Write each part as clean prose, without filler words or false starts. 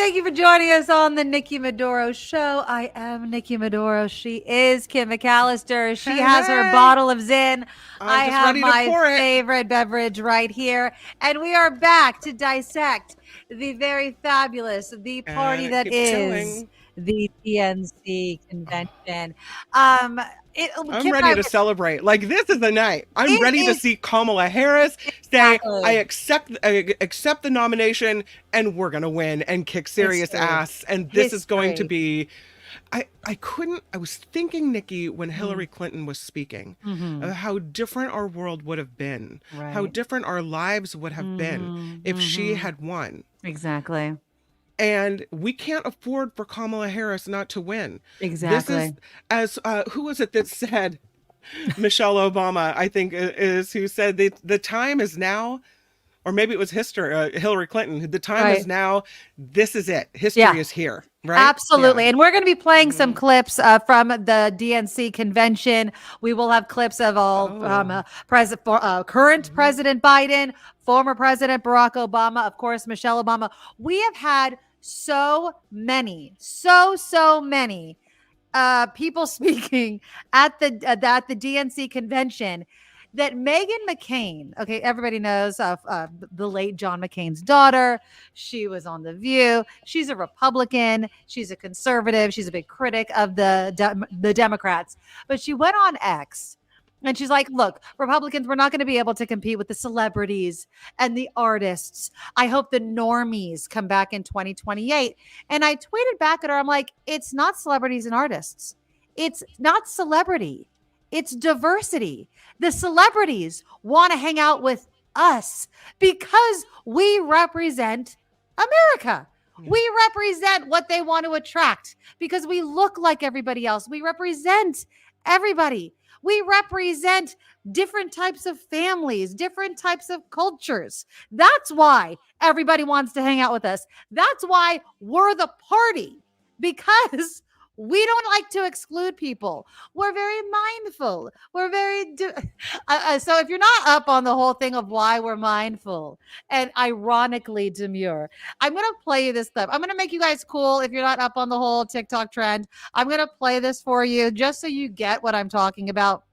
Thank you for joining us on the Nikki Maduro Show. I am Nikki Maduro. She is Kim McAllister. She has her bottle of Zin. I just have ready to my pour it. favorite beverage right here. And we are back to dissect the very fabulous, the party And it that keeps is going. the DNC convention. I'm Kim and I ready to celebrate. Like, this is the night. I'm it ready to is see Kamala Harris say, I exactly accept the nomination, and we're going to win and kick serious history. ass. And this is going to History. be, I was thinking, Nikki, when Mm. Hillary Clinton was speaking, Mhm. how different our world would have been, how Right. different our lives would have been Mhm. if she Mhm. had won. Exactly. And we can't afford for Kamala Harris not to win. This is, Exactly. as who was it that said, Michelle Obama, I think, is who said the time is now, or maybe it was Hillary Clinton. The time is Right. now. This is it. Yeah. History is here. Right? Yeah. Absolutely. And we're going to be playing some Mhm. clips from the DNC convention. We will have clips of all Oh. current Mhm. President Biden, former President Barack Obama, of course, Michelle Obama. We have had so many, so many people speaking at the DNC convention that Meghan McCain, okay, everybody knows of the late John McCain's daughter. She was on The View. She's a Republican. She's a conservative. She's a big critic of the Democrats. But she went on X and she's like, look, Republicans, we're not going to be able to compete with the celebrities and the artists. I hope the normies come back in 2028. And I tweeted back at her, I'm like, it's not celebrities and artists. It's not celebrity. It's diversity. The celebrities want to hang out with us because we represent America. Yeah. We represent what they want to attract because we look like everybody else. We represent everybody. We represent different types of families, different types of cultures. That's why everybody wants to hang out with us. That's why we're the party, because we don't like to exclude people. We're very mindful. We're very so if you're not up on the whole thing of why we're mindful and ironically demure, I'm going to play you this clip. I'm going to make you guys cool if you're not up on the whole TikTok trend. I'm going to play this for you just so you get what I'm talking about.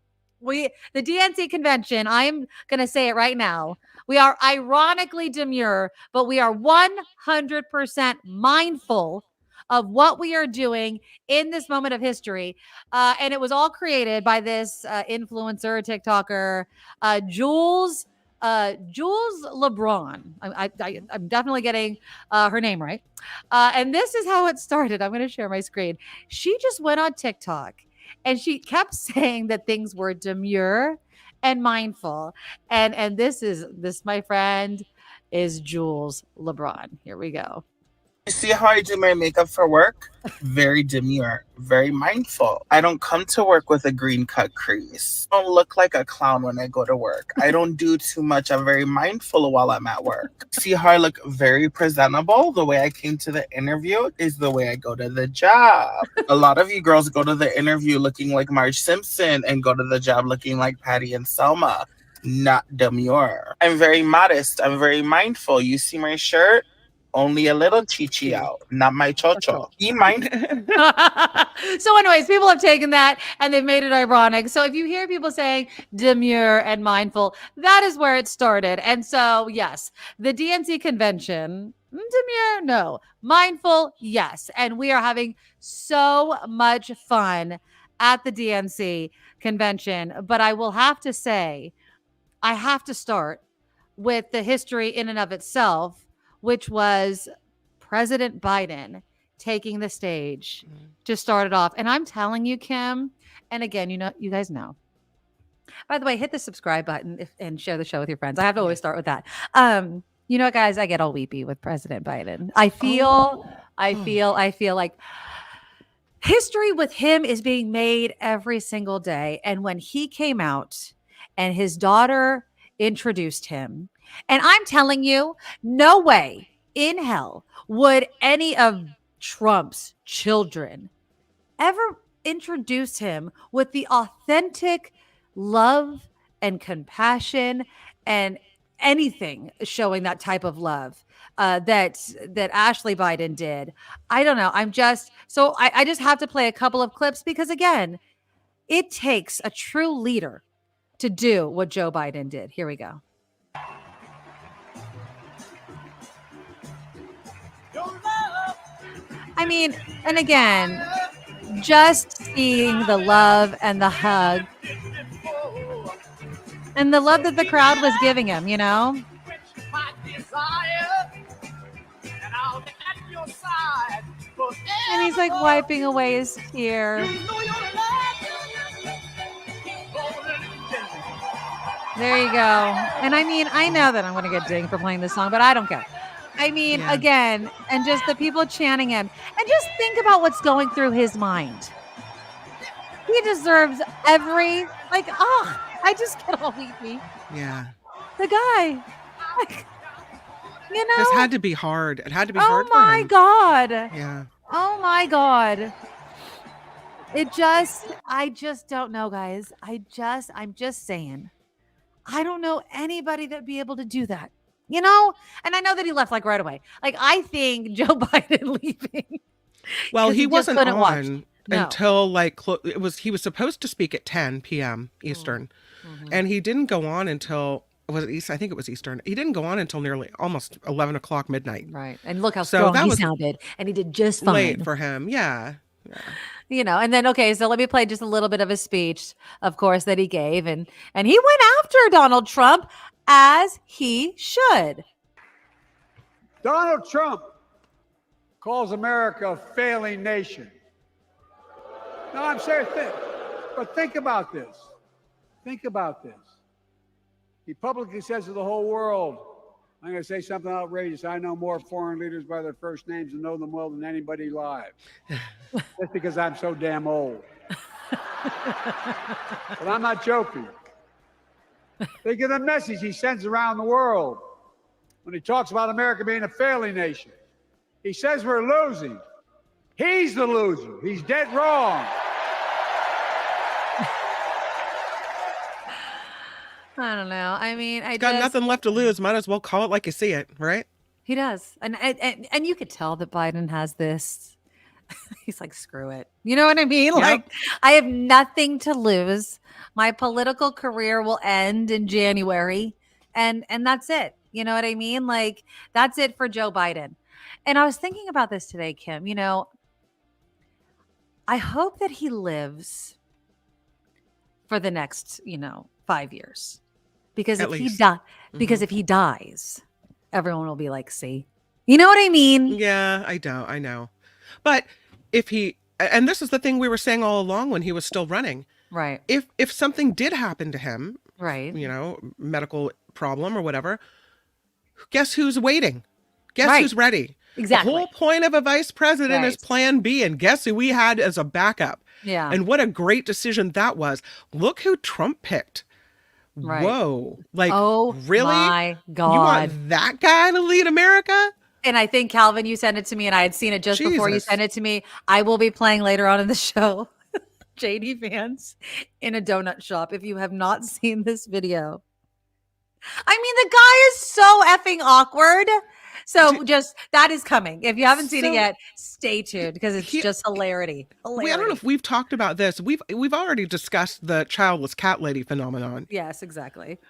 The DNC convention, I'm going to say it right now. We are ironically demure, but we are 100% mindful of what we are doing in this moment of history. And it was all created by this influencer, TikToker, Jules LeBron. I'm definitely getting her name right. And this is how it started. I'm going to share my screen. She just went on TikTok and she kept saying that things were demure and mindful. And this, my friend, is Jules LeBron. Here we go. You see how I do my makeup for work? Very demure, very mindful. I don't come to work with a green cut crease. I don't look like a clown when I go to work. I don't do too much. I'm very mindful while I'm at work. See how I look very presentable? The way I came to the interview is the way I go to the job. A lot of you girls go to the interview looking like Marge Simpson and go to the job looking like Patty and Selma. Not demure. I'm very modest. I'm very mindful. You see my shirt? Only a little chichi out, not my chocho. Be mindful. So, anyways, people have taken that and they've made it ironic. So, if you hear people saying demure and mindful, that is where it started. And so, yes, the DNC convention, demure, no, mindful, yes. And we are having so much fun at the DNC convention. But I will have to say, I have to start with the history in and of itself, which was President Biden taking the stage to start it off. And I'm telling you, Kim, and again, you guys know. By the way, hit the subscribe button and share the show with your friends. I have to always start with that. You know what, guys? I get all weepy with President Biden. I feel like history with him is being made every single day. And when he came out and his daughter introduced him, and I'm telling you, no way in hell would any of Trump's children ever introduce him with the authentic love and compassion and anything showing that type of love that Ashley Biden did. I don't know. I just have to play a couple of clips because again, it takes a true leader to do what Joe Biden did. Here we go. I mean, and again, just seeing the love and the hug and the love that the crowd was giving him, you know? And he's like wiping away his tear. There you go. And I mean, I know that I'm going to get dinged for playing this song, but I don't care. I mean, again, and just the people chanting him. And just think about what's going through his mind. He deserves every, like, I just get all weepy. Yeah. The guy. Like, you know. This had to be hard. It had to be hard for him. Oh, my God. Yeah. Oh, my God. I just don't know, guys. I'm just saying. I don't know anybody that'd be able to do that. You know? And I know that he left like right away. Like, I think Joe Biden leaving. Well, he wasn't on No. until like he was supposed to speak at 10 p.m. Eastern, and he didn't go on until was it East? I think it was Eastern. He didn't go on until nearly almost 11 o'clock midnight. Right, and look how strong he sounded, and he did just fine. Late for him, yeah. You know, and then okay, so let me play just a little bit of a speech, of course, that he gave, and he went after Donald Trump as he should. Donald Trump calls America a failing nation. No, I'm serious. But think about this. Think about this. He publicly says to the whole world, I'm going to say something outrageous. I know more foreign leaders by their first names and know them well than anybody alive. That's because I'm so damn old. But I'm not joking. Think of the message he sends around the world when he talks about America being a failing nation. He says we're losing. He's the loser. He's dead wrong. I don't know. I mean, Got nothing left to lose. Might as well call it like you see it, right? He does. And you could tell that Biden has this. He's like, screw it. You know what I mean? Yep. Like, I have nothing to lose. My political career will end in January. And that's it. You know what I mean? Like, that's it for Joe Biden. And I was thinking about this today, Kim. You know, I hope that he lives for the next, 5 years. Because if he dies, everyone will be like, see, you know what I mean? Yeah, I know. But and this is the thing we were saying all along when he was still running. Right. If something did happen to him, right, medical problem or whatever, guess who's waiting? Guess right. who's ready? Exactly. The whole point of a vice president is plan B, and guess who we had as a backup? Yeah. And what a great decision that was. Look who Trump picked. Right. Whoa. Like, oh, really? My God. You want that guy to lead America? And I think, Calvin, you sent it to me, and I had seen it just before you sent it to me. I will be playing later on in the show JD Vance in a donut shop. If you have not seen this video, I mean, the guy is so effing awkward. So that is coming. If you haven't seen it yet, stay tuned because it's just hilarity. I don't know if we've talked about this. We've already discussed the childless cat lady phenomenon. Yes, exactly.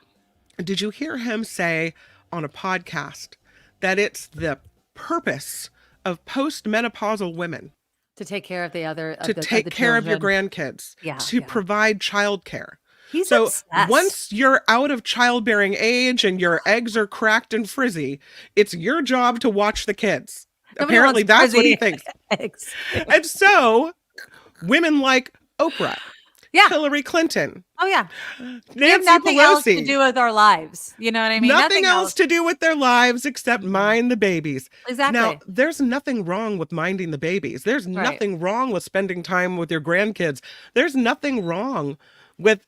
Did you hear him say on a podcast that it's the purpose of postmenopausal women to take care of take care of your grandkids, to provide childcare? He's so obsessed. Once you're out of childbearing age and your eggs are cracked and frizzy, it's your job to watch the kids. Nobody Apparently that's what he thinks. Eggs. And so women like Oprah, Hillary Clinton. Oh yeah. Nancy have nothing Pelosi. else to do with our lives. You know what I mean? Nothing else to do with their lives except mind the babies. Exactly. Now, there's nothing wrong with minding the babies. There's nothing wrong with spending time with your grandkids. There's nothing wrong with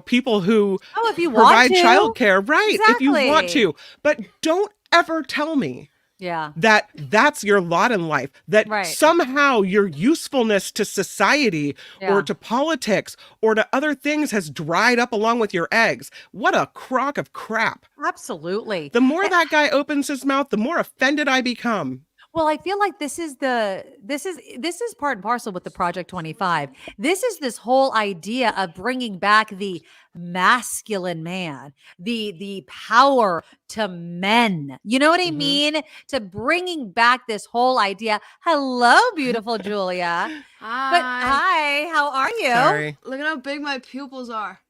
people who if you provide want to. childcare, right? Exactly. If you want to, but don't ever tell me Yeah. That's your lot in life, that Right. somehow your usefulness to society Yeah. or to politics or to other things has dried up along with your eggs. What a crock of crap. Absolutely. The more that guy opens his mouth, the more offended I become. Well, I feel like this is part and parcel with the Project 25. This is this whole idea of bringing back the masculine man, the power to men. You know what I Mhm. mean? To bringing back this whole idea. Hello, beautiful Julia. But hi, how are you? Sorry. Look at how big my pupils are.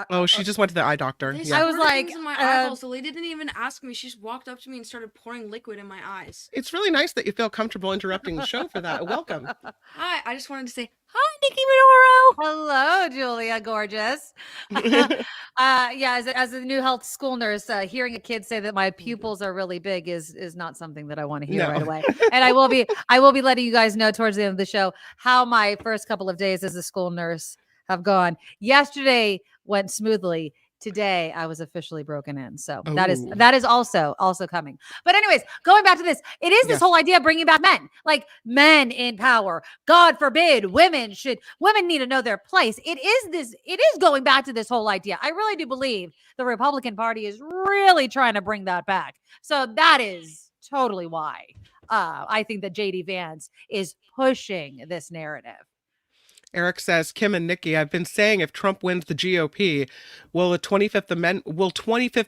Oh, she just went to the eye doctor. They Yeah. I was squirted like, things in my eyeballs. The lady didn't even ask me. She just walked up to me and started pouring liquid in my eyes. It's really nice that you feel comfortable interrupting the show for that. Welcome. Hi, I just wanted to say hi, Nikki Minoro. Hello, Julia, gorgeous. Yeah, as a new health school nurse, hearing a kid say that my pupils are really big is not something that I want to hear No. right away. And I will be letting you guys know towards the end of the show how my first couple of days as a school nurse have gone. Yesterday went smoothly. Today I was officially broken in. So Ooh. that is also coming. But anyways, going back to this, it is this Yes. whole idea of bringing back men, like men in power. God forbid women need to know their place. It is going back to this whole idea. I really do believe the Republican Party is really trying to bring that back. So that is totally why I think that JD Vance is pushing this narrative. Eric says, Kim and Nikki, I've been saying if Trump wins the GOP, will 25th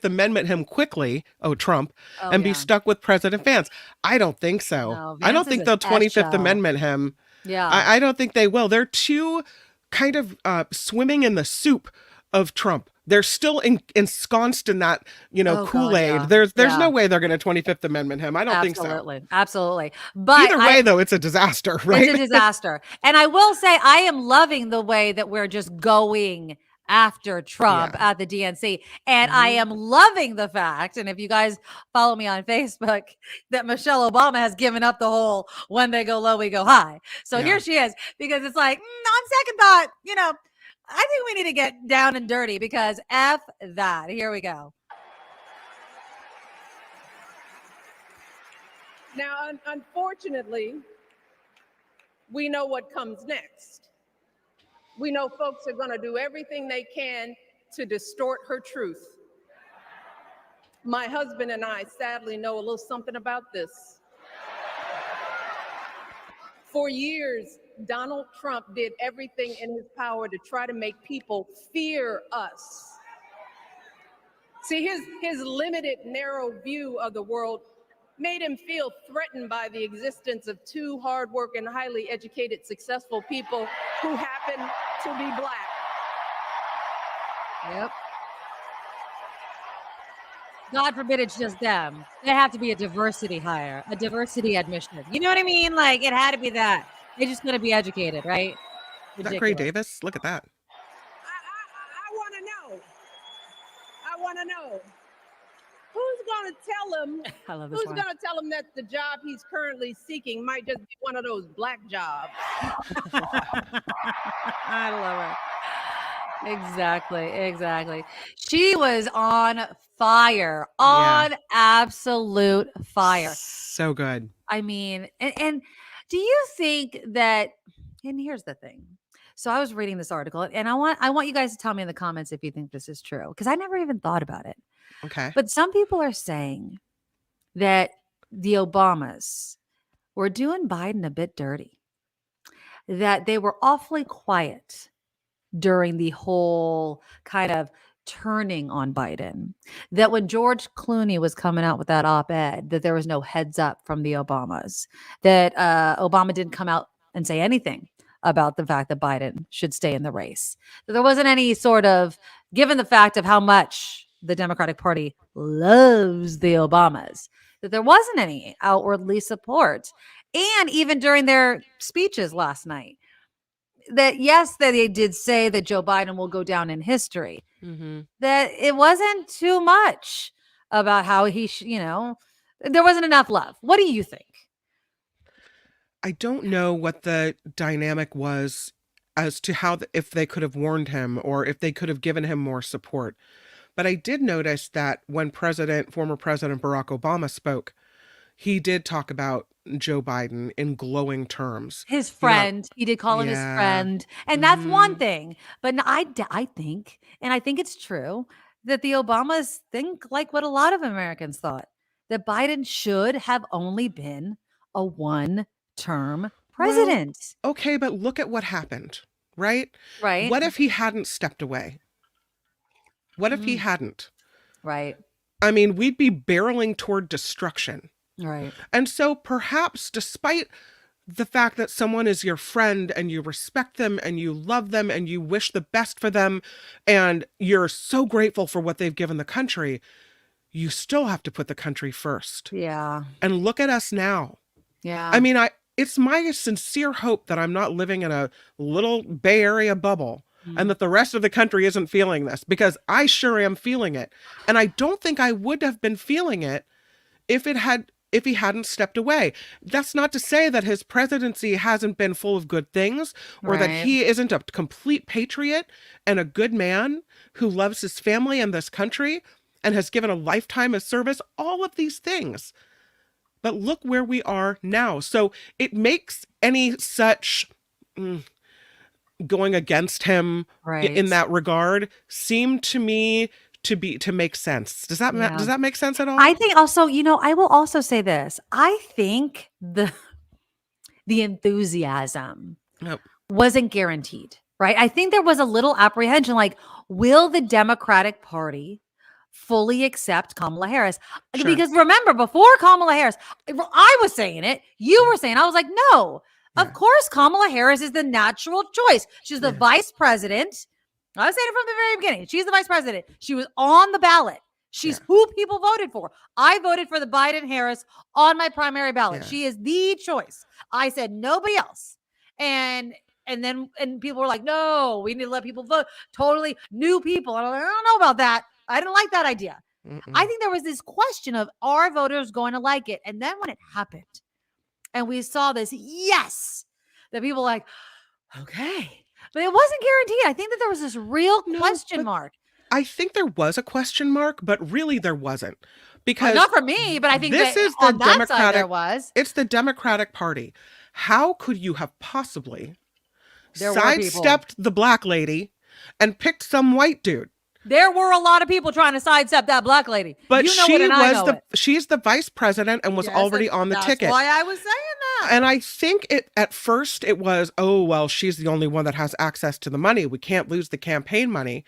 Amendment him quickly, Trump, and be stuck with President Vance? I don't think so. No, I don't Vance is think an they'll 25th SO. Amendment him. Yeah. I don't think they will. They're too kind of swimming in the soup of Trump. They're still ensconced in that, Oh, God, Kool-Aid. yeah. There's Yeah. no way they're going to 25th Amendment him. I don't think so. Absolutely. But Either way, though, it's a disaster, right? It's a disaster. And I will say, I am loving the way that we're just going after Trump at the DNC. And I am loving the fact, and if you guys follow me on Facebook, that Michelle Obama has given up the whole when they go low, we go high. So here she is, because it's like, on second thought, I think we need to get down and dirty because F that. Here we go. Now, unfortunately, we know what comes next. We know folks are going to do everything they can to distort her truth. My husband and I sadly know a little something about this. For years, Donald Trump did everything in his power to try to make people fear us. See, his limited, narrow view of the world made him feel threatened by the existence of two hardworking, highly educated, successful people who happen to be Black. Yep. God forbid it's just them. They have to be a diversity hire, a diversity admission. You know what I mean? Like, it had to be that. They just got to be educated, right? Is that Gray Davis? Look at that. I want to know. I want to know. Who's going to tell him? I love this Who's one. going to tell him that the job he's currently seeking might just be one of those Black jobs? I love her. Exactly. She was on fire, absolute fire. So good. I mean, and do you think that, and here's the thing. So I was reading this article and I want you guys to tell me in the comments if you think this is true, because I never even thought about it. Okay. But some people are saying that the Obamas were doing Biden a bit dirty, that they were awfully quiet during the whole kind of turning on Biden, that when George Clooney was coming out with that op-ed, that there was no heads up from the Obamas, that Obama didn't come out and say anything about the fact that Biden should stay in the race. That there wasn't any sort of, given the fact of how much the Democratic Party loves the Obamas, that there wasn't any outwardly support. And even during their speeches last night, that yes, that they did say that Joe Biden will go down in history, that it wasn't too much about how he, there wasn't enough love. What do you think? I don't know what the dynamic was as to how, if they could have warned him or if they could have given him more support. But I did notice that when former President Barack Obama spoke, he did talk about Joe Biden in glowing terms. His You know, friend, he did call him his yeah. friend, and that's one Mhm. thing. But I think, and I think it's true that the Obamas think like what a lot of Americans thought, that Biden should have only been a one-term Well, president, okay, but look at what happened, right? right? What if he hadn't stepped away? What if he Mm, hadn't? right, I mean, we'd be barreling toward destruction. right, And so perhaps despite the fact that someone is your friend and you respect them and you love them and you wish the best for them and you're so grateful for what they've given the country, you still have to put the country first. yeah, And look at us now. yeah. I mean, it's my sincere hope that I'm not living in a little Bay Area bubble and that the rest of the country isn't feeling this, because I sure am feeling it. And I don't think I would have been feeling it if he hadn't stepped away. That's not to say that his presidency hasn't been full of good things, or that Right. he isn't a complete patriot and a good man who loves his family and this country and has given a lifetime of service, all of these things. But look where we are now. So it makes any such going against him Right. in that regard seem to me to make sense. Does that Yeah. does that make sense at all? I think also, I will also say this. I think the enthusiasm Yep. wasn't guaranteed, right? I think there was a little apprehension, like, will the Democratic Party fully accept Kamala Harris? Sure. Because remember, before Kamala Harris, I was saying it, you were saying, I was like, no, Yeah. of course, Kamala Harris is the natural choice. She's the Yeah. vice president. I was saying it from the very beginning. She's the vice president. She was on the ballot. She's who people voted for. I voted for the Biden Harris on my primary ballot. Yeah. She is the choice. I said nobody else. And people were like, no, we need to let people vote. Totally new people. And I'm like, I don't know about that. I didn't like that idea. I think there was this question of, are voters going to like it? And then when it happened and we saw this, yes, that people were like, okay. But it wasn't guaranteed. I think that there was this real question mark. I think there was a question mark, but really there wasn't. Because not for me, but I think this that is the on that side Democratic there was. It's the Democratic Party. How could you have possibly There were people. sidestepped the black lady and picked some white dude? There were a lot of people trying to sidestep that black lady. But you know it and I know it. she's the vice president and was Yes, already on the that's ticket. why I was saying that. And I think at first it was, oh, well, she's the only one that has access to the money. We can't lose the campaign money.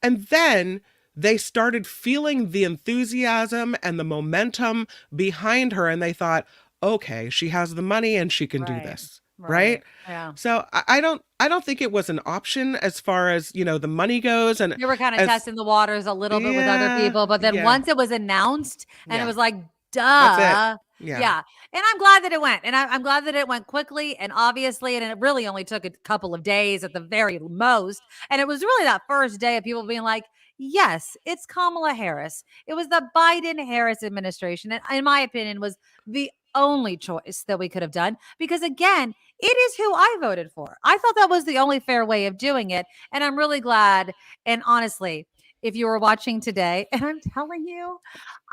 And then they started feeling the enthusiasm and the momentum behind her. And they thought, okay, she has the money and she can do this. Right? Yeah. So I don't think it was an option as far as, the money goes. And They were kind of testing the waters a little bit with other people. But then once it was announced and it was like, duh. That's it. Yeah. And I'm glad that it went. And I'm glad that it went quickly and obviously. And it really only took a couple of days at the very most. And it was really that first day of people being like, yes, it's Kamala Harris. It was the Biden-Harris administration. And in my opinion, was the only choice that we could have done. Because again, it is who I voted for. I thought that was the only fair way of doing it. And I'm really glad. And honestly, if you were watching today, and I'm telling you,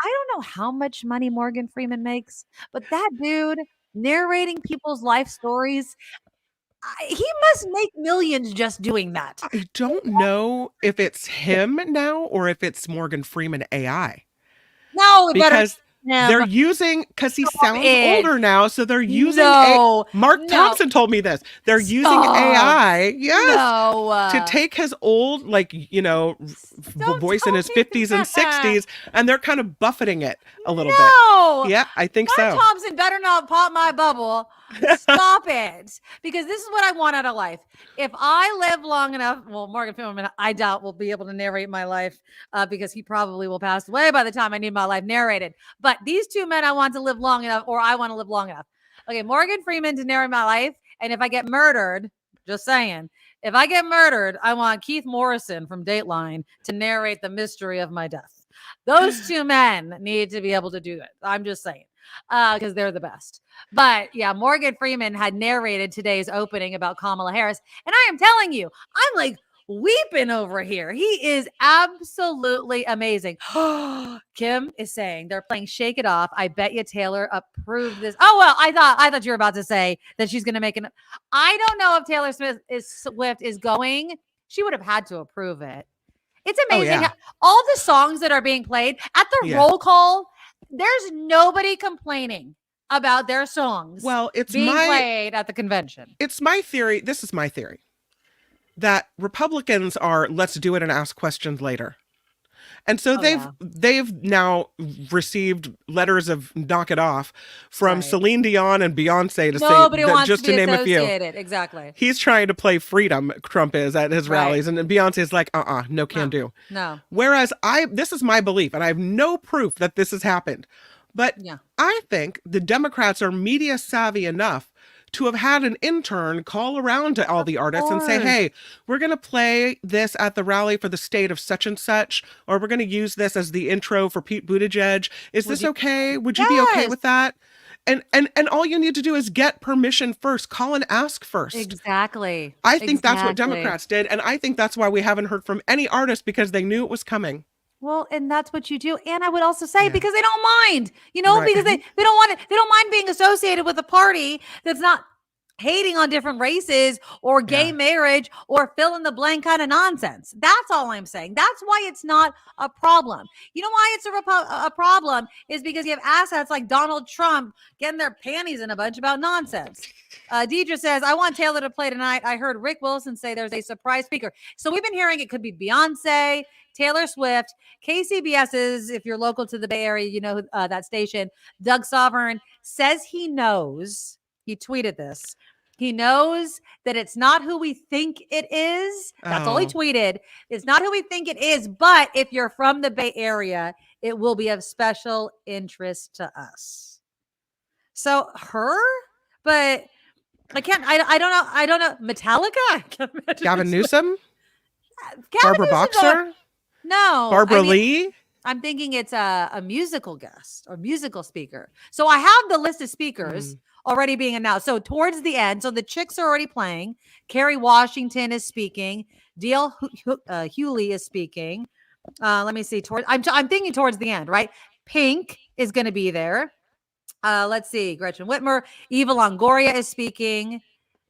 I don't know how much money Morgan Freeman makes, but that dude narrating people's life stories, he must make millions just doing that. I don't know if it's him now or if it's Morgan Freeman AI. No, it better Because they're using, because he sounds older now, so they're using Mark Thompson told me this. They're using AI, to take his old, voice in his 50s and 60s, and they're kind of buffeting it a little bit. Yeah, I think Mark so. Thompson better not pop my bubble. Stop it. Because this is what I want out of life. If I live long enough, well, Morgan Freeman, I doubt will be able to narrate my life because he probably will pass away by the time I need my life narrated. But these two men, I want to live long enough, or I want to live long enough. Okay, Morgan Freeman to narrate my life. And if I get murdered, just saying, if I get murdered, I want Keith Morrison from Dateline to narrate the mystery of my death. Those two men need to be able to do that. I'm just saying. Because they're the best. But yeah, Morgan Freeman had narrated today's opening about Kamala Harris. And I am telling you, I'm like, weeping over here. He is absolutely amazing. Kim is saying they're playing Shake It Off. I bet you Taylor approved this. Oh, well, I thought you were about to say that she's going to make I don't know if Taylor Swift is going. She would have had to approve it. It's amazing. All the songs that are being played at the roll call, there's nobody complaining about their songs being played at the convention. It's my theory. This is my theory. That Republicans are, let's do it and ask questions later. And so they've now received letters of knock it off from Celine Dion and Beyonce to Nobody say, wants just to name a few. Exactly. He's trying to play freedom, Trump is, at his rallies. And Beyonce's like, no can do. No. Whereas this is my belief, and I have no proof that this has happened. But I think the Democrats are media savvy enough to have had an intern call around to all the artists and say, hey, we're going to play this at the rally for the state of such and such, or we're going to use this as the intro for Pete Buttigieg. Is this okay? Would you be okay with that? And all you need to do is get permission first. Call and ask first. Exactly. I think that's what Democrats did. And I think that's why we haven't heard from any artist, because they knew it was coming. Well, and that's what you do. And I would also say, because they don't mind, because they don't want it. They don't mind being associated with a party that's not hating on different races or gay marriage or fill in the blank kind of nonsense. That's all I'm saying. That's why it's not a problem. You know why it's a problem is because you have assets like Donald Trump getting their panties in a bunch about nonsense. Deidre says, I want Taylor to play tonight. I heard Rick Wilson say there's a surprise speaker. So we've been hearing it could be Beyonce, Taylor Swift, KCBS's, if you're local to the Bay Area, you know that station. Doug Sovereign says he knows. He tweeted this. He knows that it's not who we think it is. That's all he tweeted. It's not who we think it is. But if you're from the Bay Area, it will be of special interest to us. So her, but I can't. I don't know. Metallica. Gavin Newsom. Barbara Boxer. No. Barbara Lee. I'm thinking it's a musical guest or musical speaker. So I have the list of speakers already being announced. So towards the end, so the chicks are already playing. Kerry Washington is speaking. D.L. Hewley is speaking. Let me see. I'm thinking towards the end, right? Pink is going to be there. Let's see. Gretchen Whitmer. Eva Longoria is speaking.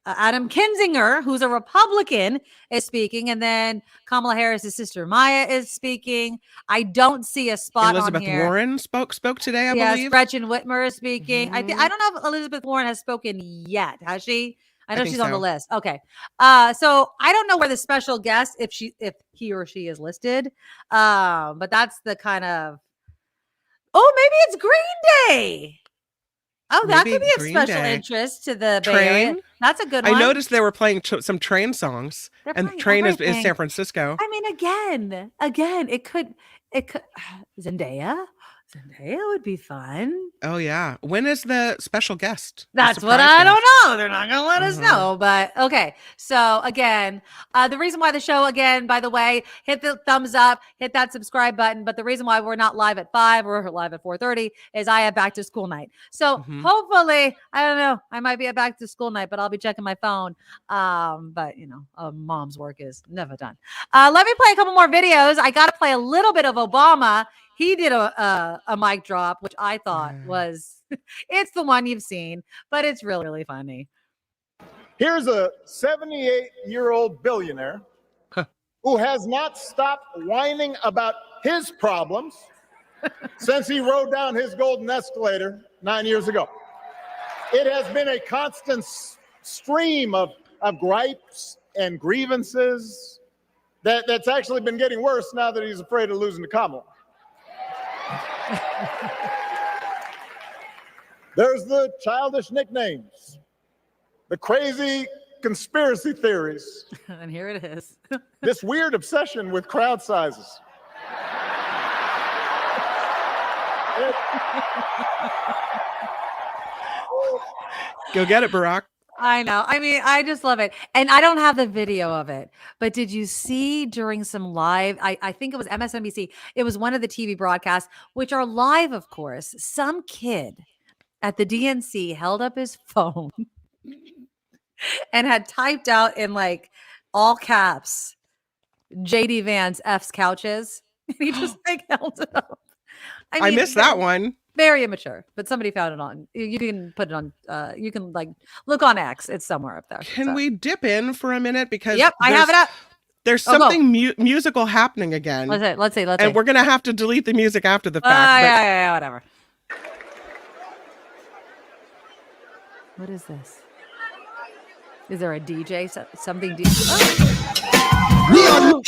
Adam Kinzinger, who's a Republican, is speaking. And then Kamala Harris's sister Maya is speaking. I don't see a spot Elizabeth on here. Warren spoke today, I yes, believe. Gretchen Whitmer is speaking. I don't know if Elizabeth Warren has spoken yet. Has she? I know she's on the list. Okay. So I don't know where the special guest, if he or she is listed. But that's the kind of, maybe it's Green Day. Oh, that could be of special interest to the Bay Area. That's a good one. I noticed they were playing some Train songs, and Train is San Francisco. I mean, again, it could Zendaya would be fun. Oh yeah. When is the special guest? That's what I don't know. They're not going to let us know, but okay. So again, the reason why the show, again, by the way, hit the thumbs up, hit that subscribe button. But the reason why we're not live at 5, we're live at 4:30 is I have back to school night. So hopefully, I don't know, I might be at back to school night, but I'll be checking my phone. But mom's work is never done. Let me play a couple more videos. I got to play a little bit of Obama. He did a mic drop, which I thought was, it's the one you've seen, but it's really, really funny. Here's a 78-year-old billionaire who has not stopped whining about his problems since he rode down his golden escalator 9 years ago. It has been a constant stream of gripes and grievances that's actually been getting worse now that he's afraid of losing to Kamala. There's the childish nicknames, the crazy conspiracy theories, and here it is. This weird obsession with crowd sizes. Go get it, Barack. I know. I mean, I just love it. And I don't have the video of it, but did you see during some live, I think it was MSNBC, it was one of the TV broadcasts, which are live, of course, some kid at the DNC held up his phone and had typed out in like all caps, JD Vance F's couches. And he just like held it up. I missed that one. Very immature, but somebody found it on. You can put it on. You can like look on X. It's somewhere up there. Can we dip in for a minute? Because yep, I have it up. There's something musical happening again. Let's see. And we're gonna have to delete the music after the fact. Yeah, whatever. What is this? Is there a DJ? Something DJ? Oh.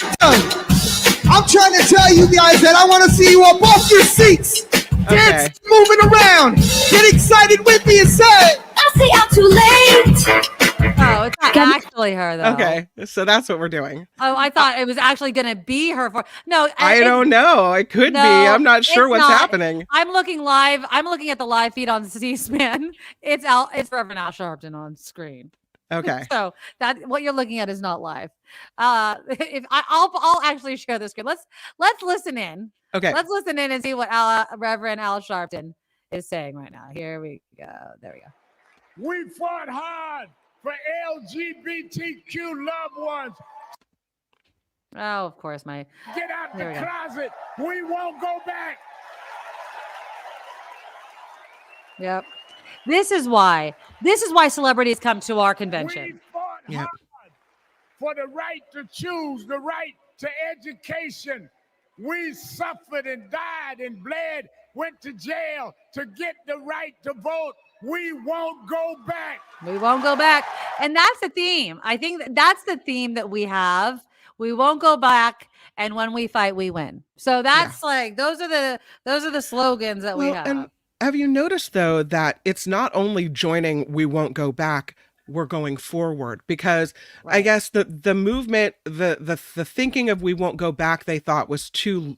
I'm trying to tell you guys that I want to see you up off your seats. Okay. Dance, moving around. Get excited with me and say, I'll say I'm too late. Oh, it's not actually her though. Okay, so that's what we're doing. Oh, I thought it was actually going to be her. No, I don't know. It could be. I'm not sure what's happening. I'm looking live. I'm looking at the live feed on C-SPAN. It's Reverend Al Sharpton on screen. Okay. So that what you're looking at is not live. I'll actually share this screen. Let's listen in. Okay. Let's listen in and see what Reverend Al Sharpton is saying right now. Here we go. There we go. We fought hard for LGBTQ loved ones. Oh, of course, Get out the There we go. closet. We won't go back. Yep. This is why celebrities come to our convention. We fought hard for the right to choose, the right to education. We suffered and died and bled, went to jail to get the right to vote. We won't go back. We won't go back. And that's the theme. I think that's the theme that we have. We won't go back. And when we fight, we win. So that's like, those are the slogans that we have. And have you noticed though, that it's not only joining We Won't Go Back, we're going forward, because I guess the movement, the thinking of We Won't Go Back, they thought was too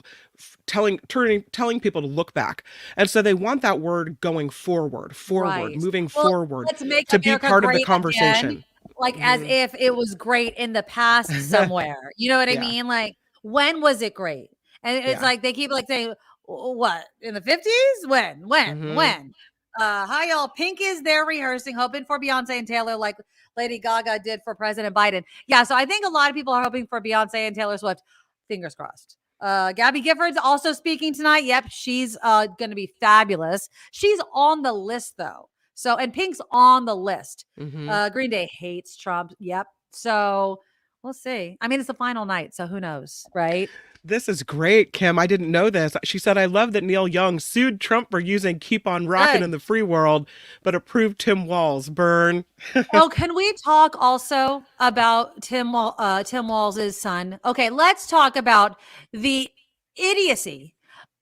telling people to look back. And so they want that word going forward, moving forward let's make to be America part of the great conversation. again, like as if it was great in the past somewhere. You know what I mean? Like, when was it great? And it's like, they keep like saying, what, in the 50s? When? Hi, y'all. Pink is there rehearsing, hoping for Beyonce and Taylor like Lady Gaga did for President Biden. Yeah, so I think a lot of people are hoping for Beyonce and Taylor Swift. Fingers crossed. Gabby Gifford's also speaking tonight. Yep, she's going to be fabulous. She's on the list, though. So, and Pink's on the list. Green Day hates Trump. Yep. So we'll see. I mean, it's the final night, so who knows, right? This is great, Kim. I didn't know this. She said, I love that Neil Young sued Trump for using Keep on Rockin' in the free world, but approved Tim Walz. Burn. Oh, can we talk also about Tim Walz's son? Okay, let's talk about the idiocy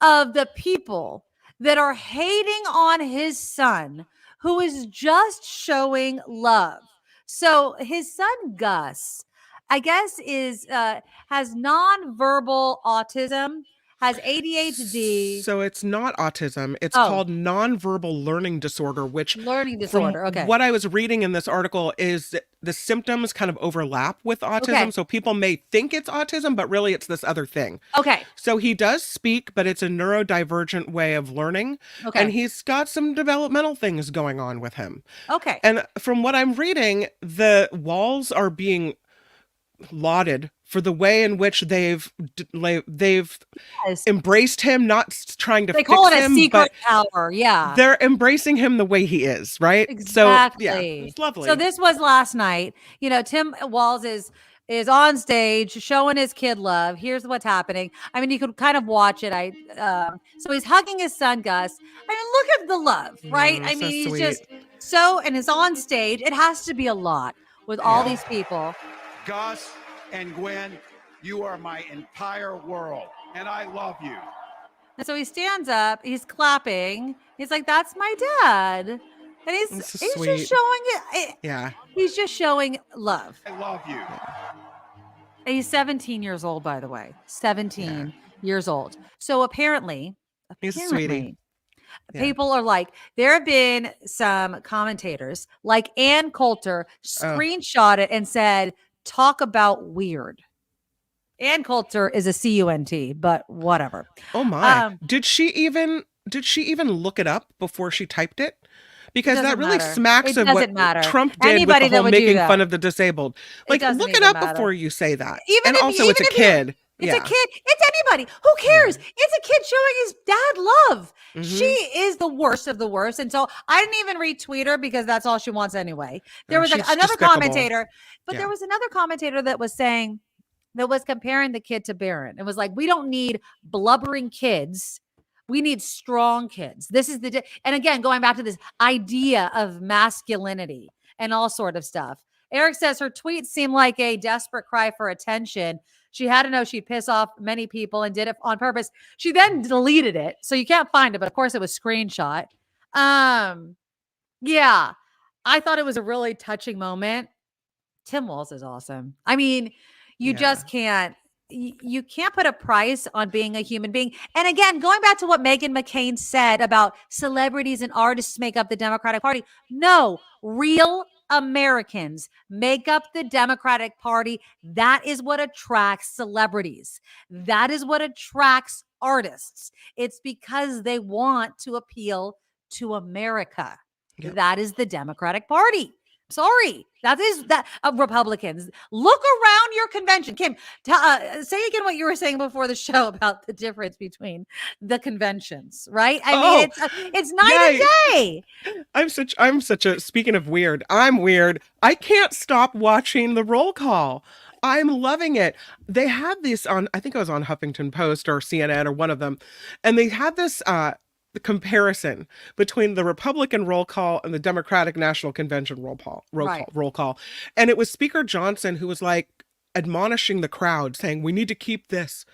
of the people that are hating on his son, who is just showing love. So his son, Gus, I guess has nonverbal autism, has ADHD. So it's not autism. It's called nonverbal learning disorder, which Okay. What I was reading in this article is the symptoms kind of overlap with autism. Okay. So people may think it's autism, but really it's this other thing. Okay. So he does speak, but it's a neurodivergent way of learning. Okay. And he's got some developmental things going on with him. Okay. And from what I'm reading, the Walls are being lauded for the way in which they've embraced him, not trying to they fix call it a him, secret but power. Yeah, they're embracing him the way he is, right? Exactly. So yeah, it's lovely. So this was last night. You know, Tim Walz is on stage showing his kid love. Here's what's happening. I mean, you could kind of watch it. So he's hugging his son, Gus. I mean, look at the love, right? I mean, he's sweet. just and is on stage. It has to be a lot with all these people. Gus and Gwen, you are my entire world, and I love you. And so he stands up, he's clapping. He's like, "That's my dad," and he's just showing it. Yeah, he's just showing love. I love you. And he's 17 years old, by the way. 17 years old. So apparently, he's a sweetie. People are like, there have been some commentators like Ann Coulter screenshot it and said, talk about weird. Ann Coulter is a CUNT, but whatever. Oh my. Did she even look it up before she typed it? because that doesn't really matter. smacks It of what doesn't matter. Trump did Anybody with the that whole would do making that. fun of the disabled. Like, doesn't look it even up matter. before you say that. Even And if also, even it's a if you- kid. It's Yeah. a kid. It's anybody. Who cares? It's a kid showing his dad love. She is the worst of the worst. And so I didn't even retweet her because that's all she wants anyway. There was She's another despicable. commentator, but Yeah. there was another commentator that was saying, that was comparing the kid to Barron. It was like, we don't need blubbering kids. We need strong kids. This is and again, going back to this idea of masculinity and all sort of stuff. Eric says her tweets seem like a desperate cry for attention. She had to know she'd piss off many people and did it on purpose. She then deleted it, so you can't find it, but of course it was screenshot. Yeah, I thought it was a really touching moment. Tim Walz is awesome. I mean, you just can't. You can't put a price on being a human being. And again, going back to what Meghan McCain said about celebrities and artists make up the Democratic Party. No, real Americans make up the Democratic Party. That is what attracts celebrities. That is what attracts artists. It's because they want to appeal to America. Yep. That is the Democratic Party. Sorry, that is that Republicans. Look around your convention. Kim, say again what you were saying before the show about the difference between the conventions, right? I mean, it's night and day. I'm such a, speaking of weird, I'm weird. I can't stop watching the roll call. I'm loving it. They had this on, I think it was on Huffington Post or CNN or one of them, and they had this the comparison between the Republican roll call and the Democratic National Convention roll call. And it was Speaker Johnson who was like admonishing the crowd, saying, we need to keep this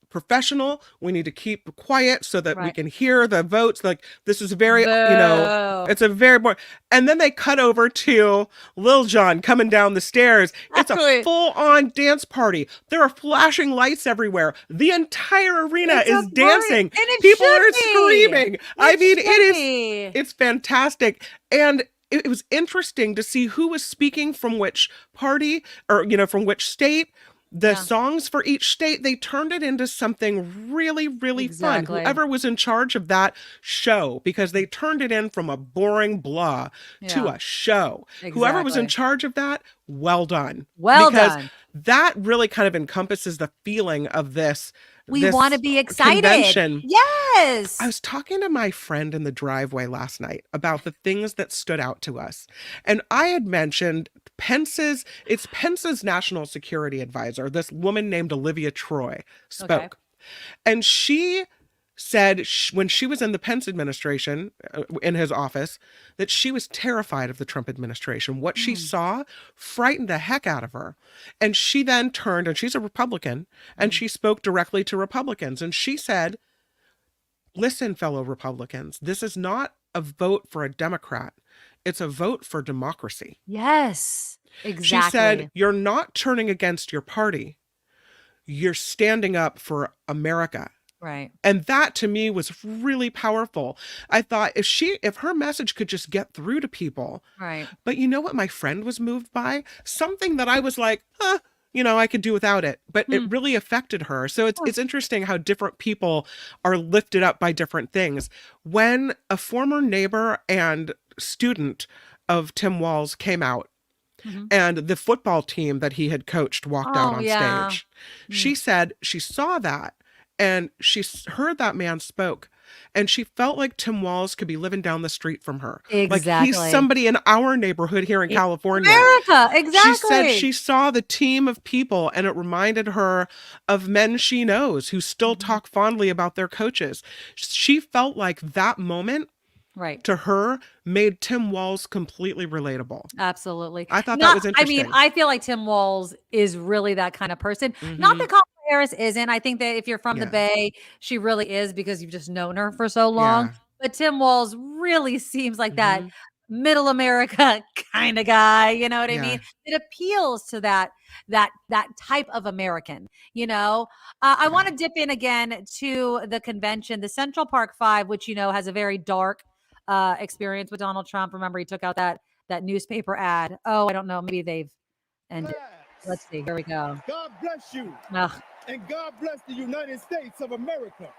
professional. We need to keep quiet so that we can hear the votes. Like, this is very, it's a very boring. And then they cut over to Lil Jon coming down the stairs. It's a full-on dance party. There are flashing lights everywhere. The entire arena is dancing. People are screaming. I mean, it's fantastic. And it was interesting to see who was speaking from which party or, from which state. The songs for each state, they turned it into something really, really fun. Whoever was in charge of that show, because they turned it in from a boring blah to a show. Whoever was in charge of that, well done. Because that really kind of encompasses the feeling of this. We want to be excited. Convention. Yes. I was talking to my friend in the driveway last night about the things that stood out to us. And I had mentioned Pence's national security advisor, this woman named Olivia Troy, spoke. And she said when she was in the Pence administration, in his office, that she was terrified of the Trump administration. What she saw frightened the heck out of her. And she then turned, and she's a Republican, and she spoke directly to Republicans. And she said, listen, fellow Republicans, this is not a vote for a Democrat. It's a vote for democracy. Yes, exactly. She said, you're not turning against your party. You're standing up for America. Right. And that to me was really powerful. I thought if her message could just get through to people. Right. But you know what my friend was moved by? Something that I was like, I could do without it, but it really affected her. So it's interesting how different people are lifted up by different things. When a former neighbor and student of Tim Walz came out, and the football team that he had coached walked out on stage, she said she saw that. And she heard that man spoke, and she felt like Tim Walz could be living down the street from her. Exactly. Like he's somebody in our neighborhood here in California. America, exactly. She said she saw the team of people, and it reminded her of men she knows who still talk fondly about their coaches. She felt like that moment to her made Tim Walz completely relatable. Absolutely. I thought that was interesting. I mean, I feel like Tim Walz is really that kind of person. Not that Kamala Harris isn't. I think that if you're from the Bay, she really is because you've just known her for so long. But Tim Walz really seems like that middle America kind of guy. You know what I mean? It appeals to that type of American. I want to dip in again to the convention, the Central Park 5, which has a very dark experience with Donald Trump. Remember, he took out that newspaper ad. Oh, I don't know. Maybe they've ended. Let's see. Here we go. God bless you. And God bless the United States of America.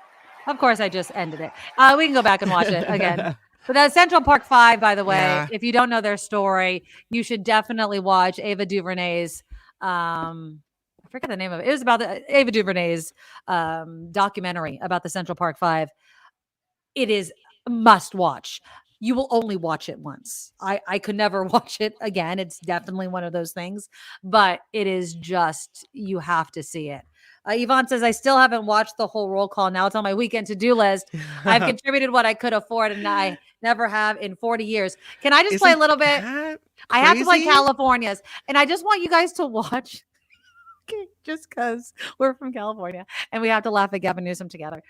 Of course, I just ended it. We can go back and watch it again. But that Central Park 5, by the way, Yeah. if you don't know their story, you should definitely watch Ava DuVernay's. I forget the name of it. It was about Ava DuVernay's documentary about the Central Park 5. It is a must watch. You will only watch it once. I could never watch it again. It's definitely one of those things, but it is just, you have to see it. Yvonne says, I still haven't watched the whole roll call. Now it's on my weekend to-do list. I've contributed what I could afford, and I never have in 40 years. Can I just play a little bit? I have to play California's, and I just want you guys to watch, just because we're from California, and we have to laugh at Gavin Newsom together.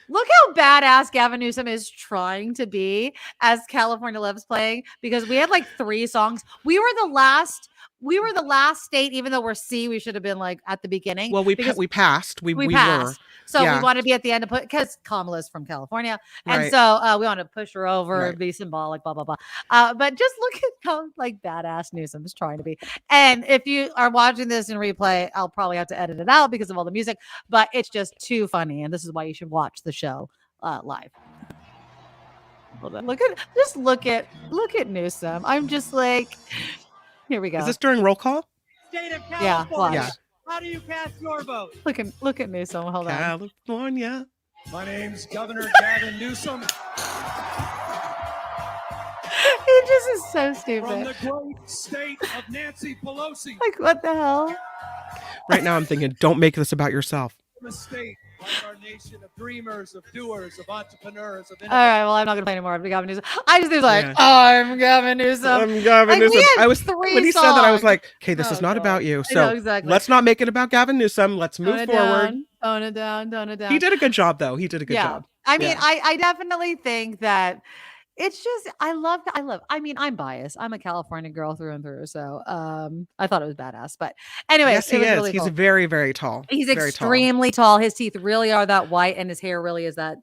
Look how badass Gavin Newsom is trying to be as California Love's playing, because we had like 3 songs. We were the last state, even though we're C, we should have been like at the beginning. Well, we passed. We passed. Were. So Yeah. we want to be at the end because Kamala's from California. And Right. so we want to push her over, Right. be symbolic, blah, blah, blah. But just look at how like badass Newsom's trying to be. And if you are watching this in replay, I'll probably have to edit it out because of all the music, but it's just too funny. And this is why you should watch the show live. Hold on. Look at Newsom. I'm just like, here we go. Is this during roll call? State of Yeah, California. watch. Yeah. How do you cast your vote? Look at Newsom. Hold on. California. My name's Governor Gavin Newsom He just is so from stupid. the great state of Nancy Pelosi. Like, what the hell? Right now I'm thinking, don't make this about yourself. From a state like our nation of dreamers, of doers, of entrepreneurs, of All right, well, I'm not gonna play anymore of Gavin Newsom. I just was like, Yeah. I'm Gavin Newsom. I'm Gavin Like, we Newsom. had I was 3 when he said that, I was songs. like, okay, this Oh, is not God. about you. I So know, exactly. let's not make it about Gavin Newsom. Let's Tone move it forward. down, tone it down, tone it down. He did a good job, though. He did a good job. I mean, Yeah. I definitely think that it's just, I mean, I'm biased. I'm a California girl through and through. So I thought it was badass. But anyway, Yes, he it was is. really He's cool. very, very tall. He's very extremely tall. His teeth really are that white, and his hair really is that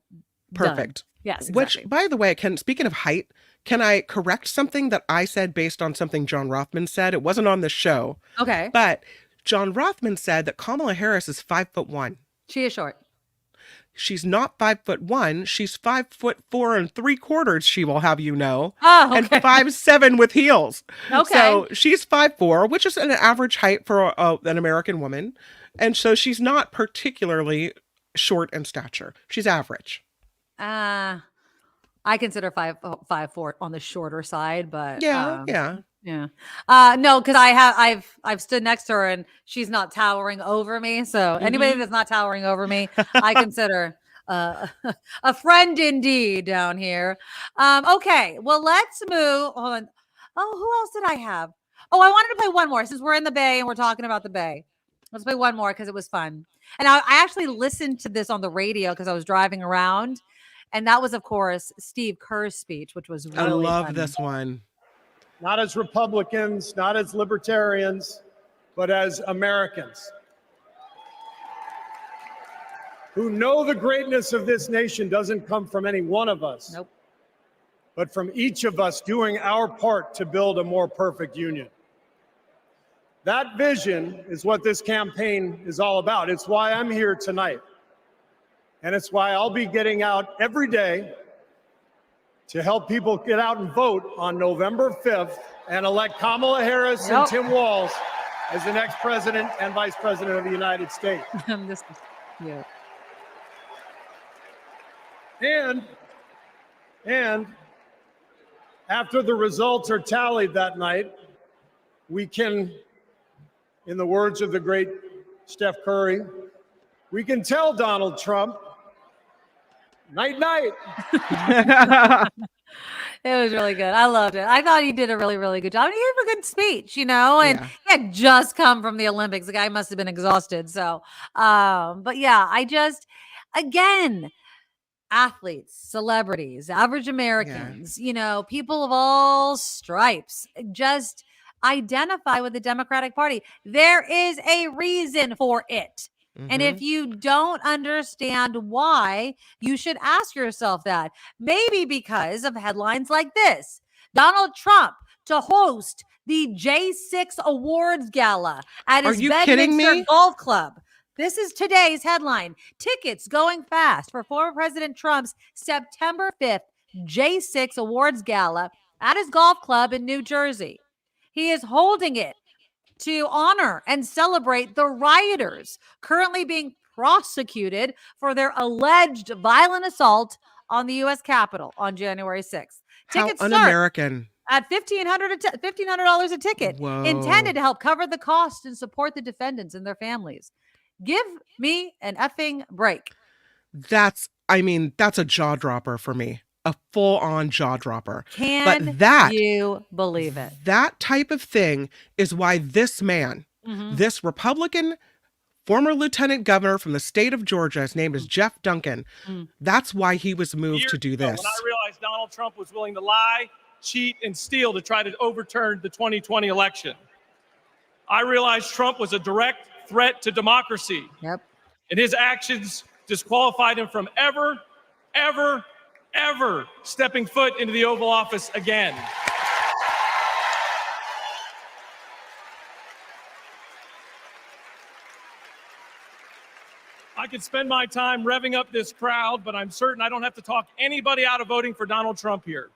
done. Perfect. Yes, Which, exactly. by the way, speaking of height, can I correct something that I said based on something John Rothman said? It wasn't on the show, Okay. but John Rothman said that Kamala Harris is 5'1". She is short. She's not 5'1". She's 5'4 3/4". She will have you know, Oh, and okay. 5'7" with heels. Okay. So she's 5'4", which is an average height for an American woman, and so she's not particularly short in stature. She's average. I consider 5'4" on the shorter side, but Yeah. yeah. No, because I've stood next to her and she's not towering over me. So anybody that's not towering over me, I consider a friend indeed down here. Okay, well, let's move. Hold on. Oh, who else did I have? Oh, I wanted to play one more since we're in the Bay and we're talking about the Bay. Let's play one more because it was fun. And I actually listened to this on the radio because I was driving around. And that was, of course, Steve Kerr's speech, which was really I love funny. this one. Not as Republicans, not as libertarians, but as Americans who know the greatness of this nation doesn't come from any one of us, Nope. but from each of us doing our part to build a more perfect union. That vision is what this campaign is all about. It's why I'm here tonight. And it's why I'll be getting out every day to help people get out and vote on November 5th and elect Kamala Harris and Tim Walz as the next president and vice president of the United States. This is cute. And after the results are tallied that night, we can, in the words of the great Steph Curry, we can tell Donald Trump, night, night. It was really good. I loved it. I thought he did a really, really good job. And he gave a good speech, you know, and he had just come from the Olympics. The guy must have been exhausted. So, but yeah, again, athletes, celebrities, average Americans, you know, people of all stripes, just identify with the Democratic Party. There is a reason for it. And if you don't understand why, you should ask yourself that. Maybe because of headlines like this. Donald Trump to host the J6 Awards Gala at his Bedminster Golf Club. This is today's headline. Tickets going fast for former President Trump's September 5th J6 Awards Gala at his golf club in New Jersey. He is holding it to honor and celebrate the rioters currently being prosecuted for their alleged violent assault on the U.S. Capitol on January 6th. How Tickets start un-American. at $1,500 a ticket, Whoa. intended to help cover the cost and support the defendants and their families. Give me an effing break. That's a jaw dropper for me. A full-on jaw dropper. Can you believe it? That type of thing is why this man, this Republican former lieutenant governor from the state of Georgia, his name is Jeff Duncan, that's why he was moved to do this. When I realized Donald Trump was willing to lie, cheat, and steal to try to overturn the 2020 election, I realized Trump was a direct threat to democracy. Yep. And his actions disqualified him from ever stepping foot into the Oval Office again. I could spend my time revving up this crowd, but I'm certain I don't have to talk anybody out of voting for Donald Trump here.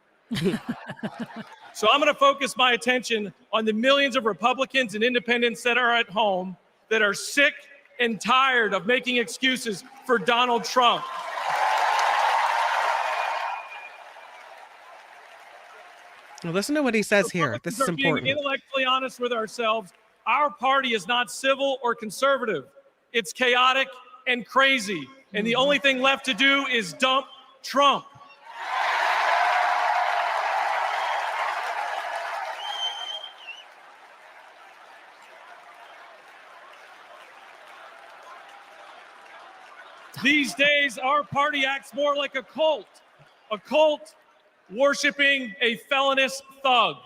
So I'm going to focus my attention on the millions of Republicans and independents that are at home that are sick and tired of making excuses for Donald Trump. Well, listen to what he says here. This is important. Being intellectually honest with ourselves, our party is not civil or conservative. It's chaotic and crazy. And the only thing left to do is dump Trump. These days, our party acts more like a cult worshiping a felonious thug.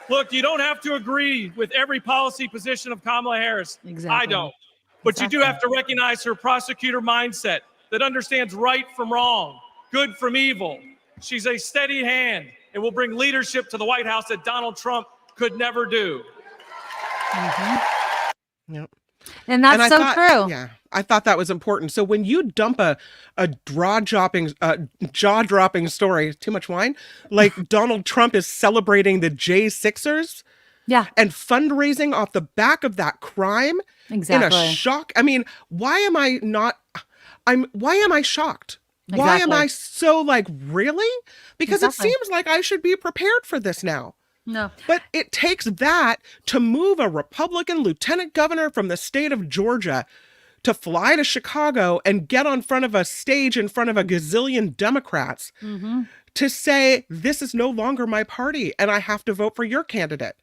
Look, you don't have to agree with every policy position of Kamala Harris. Exactly. I don't. But you do have to recognize her prosecutor mindset that understands right from wrong, good from evil. She's a steady hand and will bring leadership to the White House that Donald Trump could never do. Yep. And that's true. Yeah, I thought that was important. So when you dump a jaw-dropping story, too much wine, like Donald Trump is celebrating the J6ers, and fundraising off the back of that crime, in a shock. I mean, why am I shocked? Why am I so like, really? Because it seems like I should be prepared for this now. No. But it takes that to move a Republican lieutenant governor from the state of Georgia to fly to Chicago and get on front of a stage in front of a gazillion Democrats to say, this is no longer my party and I have to vote for your candidate.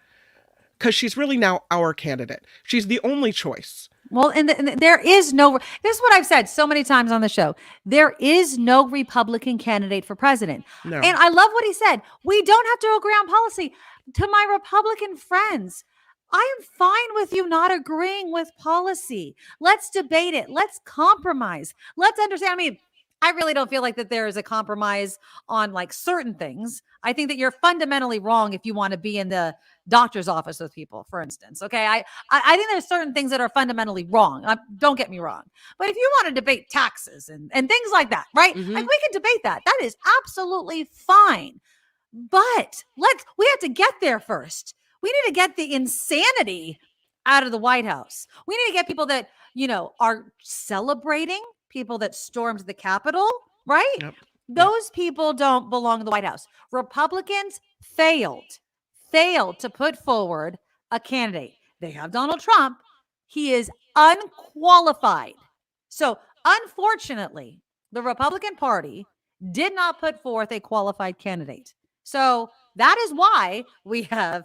Because she's really now our candidate. She's the only choice. Well, and there is no, this is what I've said so many times on the show. There is no Republican candidate for president. No. And I love what he said. We don't have to agree on policy. To my Republican friends, I am fine with you not agreeing with policy. Let's debate it. Let's compromise. Let's understand. I mean, I really don't feel like that there is a compromise on like certain things. I think that you're fundamentally wrong if you want to be in the doctor's office with people, for instance. Okay. I think there's certain things that are fundamentally wrong. Don't get me wrong. But if you want to debate taxes and things like that, right? Like we can debate that. That is absolutely fine. But we have to get there first. We need to get the insanity out of the White House. We need to get people that, are celebrating people that stormed the Capitol, right? Yep. Those people don't belong in the White House. Republicans failed to put forward a candidate. They have Donald Trump. He is unqualified. So unfortunately, the Republican Party did not put forth a qualified candidate. So that is why we have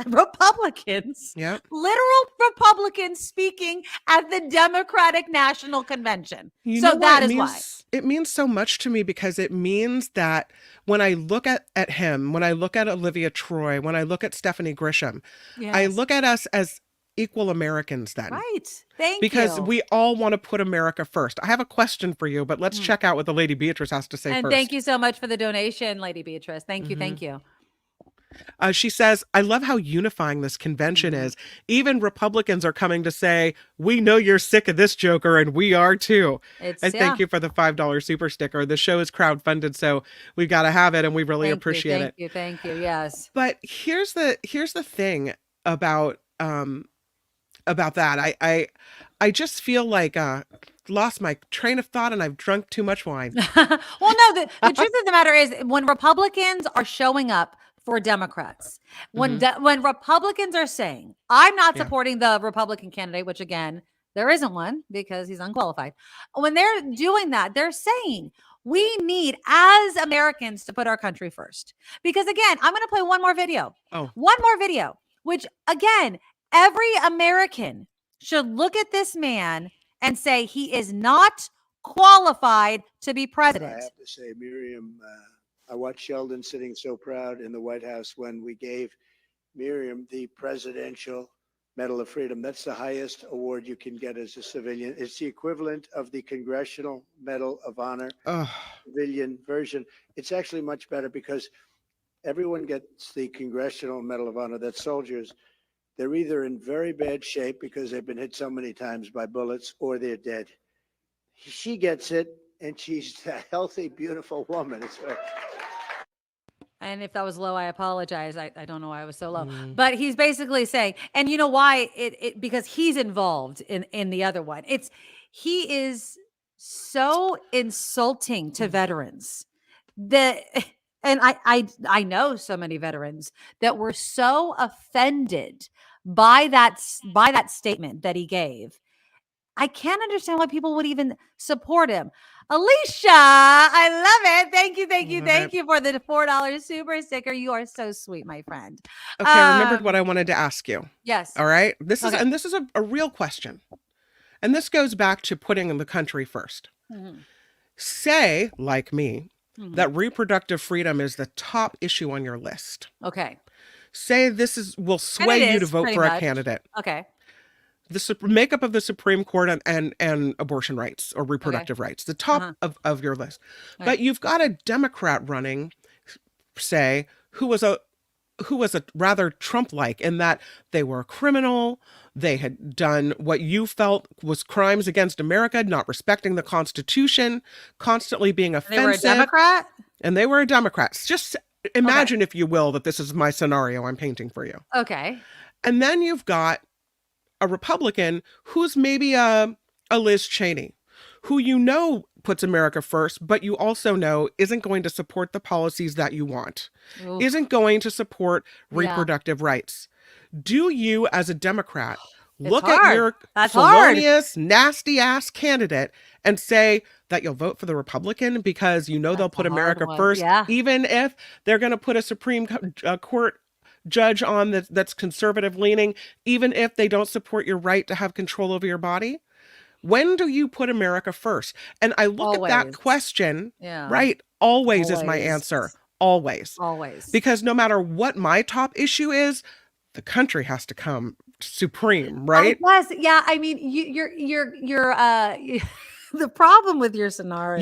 Republicans, literal Republicans speaking at the Democratic National Convention. So that is why. It means so much to me because it means that when I look at him, when I look at Olivia Troy, when I look at Stephanie Grisham, I look at us as equal Americans then. Right. Thank you. Because we all want to put America first. I have a question for you, but let's check out what the Lady Beatrice has to say first. And thank you so much for the donation, Lady Beatrice. Thank you. Thank you. She says, I love how unifying this convention is. Even Republicans are coming to say, we know you're sick of this joker, and we are too. And thank you for the $5 super sticker. The show is crowdfunded, so we've got to have it, and we really appreciate it. Thank you. Yes. But here's the thing about that. I just feel like lost my train of thought and I've drunk too much wine. Well, no, the truth of the matter is when Republicans are showing up for Democrats, when Republicans are saying, I'm not supporting the Republican candidate, which again, there isn't one because he's unqualified. When they're doing that, they're saying we need as Americans to put our country first. Because again, I'm going to play one more video, which again, every American should look at this man and say he is not qualified to be president. I have to say, Miriam, I watched Sheldon sitting so proud in the White House when we gave Miriam the Presidential Medal of Freedom. That's the highest award you can get as a civilian. It's the equivalent of the Congressional Medal of Honor, civilian version. It's actually much better because everyone gets the Congressional Medal of Honor. That's soldiers. They're either in very bad shape because they've been hit so many times by bullets or they're dead. She gets it, and she's a healthy, beautiful woman. It's very... And if that was low, I apologize. I don't know why I was so low. But he's basically saying, and you know why? Because he's involved in the other one. He is so insulting to veterans that... And I know so many veterans that were so offended by that statement that he gave. I can't understand why people would even support him. Alicia, I love it. Thank you for the $4 super sticker. You are so sweet, my friend. Okay, I remembered what I wanted to ask you. Yes. All right. This is a real question. And this goes back to putting the country first. Say, like me, that reproductive freedom is the top issue on your list. Okay. Say will sway you to vote for a candidate. Okay. The makeup of the Supreme Court and abortion rights or reproductive rights, the top of your list. Right. But you've got a Democrat running, say, who was a rather Trump-like in that they were a criminal. They had done what you felt was crimes against America, not respecting the Constitution, constantly being offensive. They were a Democrat? And they were a Democrat. Just imagine, if you will, that this is my scenario I'm painting for you. Okay. And then you've got a Republican who's maybe a Liz Cheney, who you know puts America first, but you also know isn't going to support the policies that you want, isn't going to support reproductive rights. Do you, as a Democrat, look at your felonious, nasty-ass candidate and say that you'll vote for the Republican because you know they'll put America first, even if they're going to put a Supreme Court judge on that's conservative-leaning, even if they don't support your right to have control over your body? When do you put America first? And I look at that question, right? Always is my answer. Always. Because no matter what my top issue is, the country has to come supreme, right? Yeah. I mean, you're the problem with your scenario.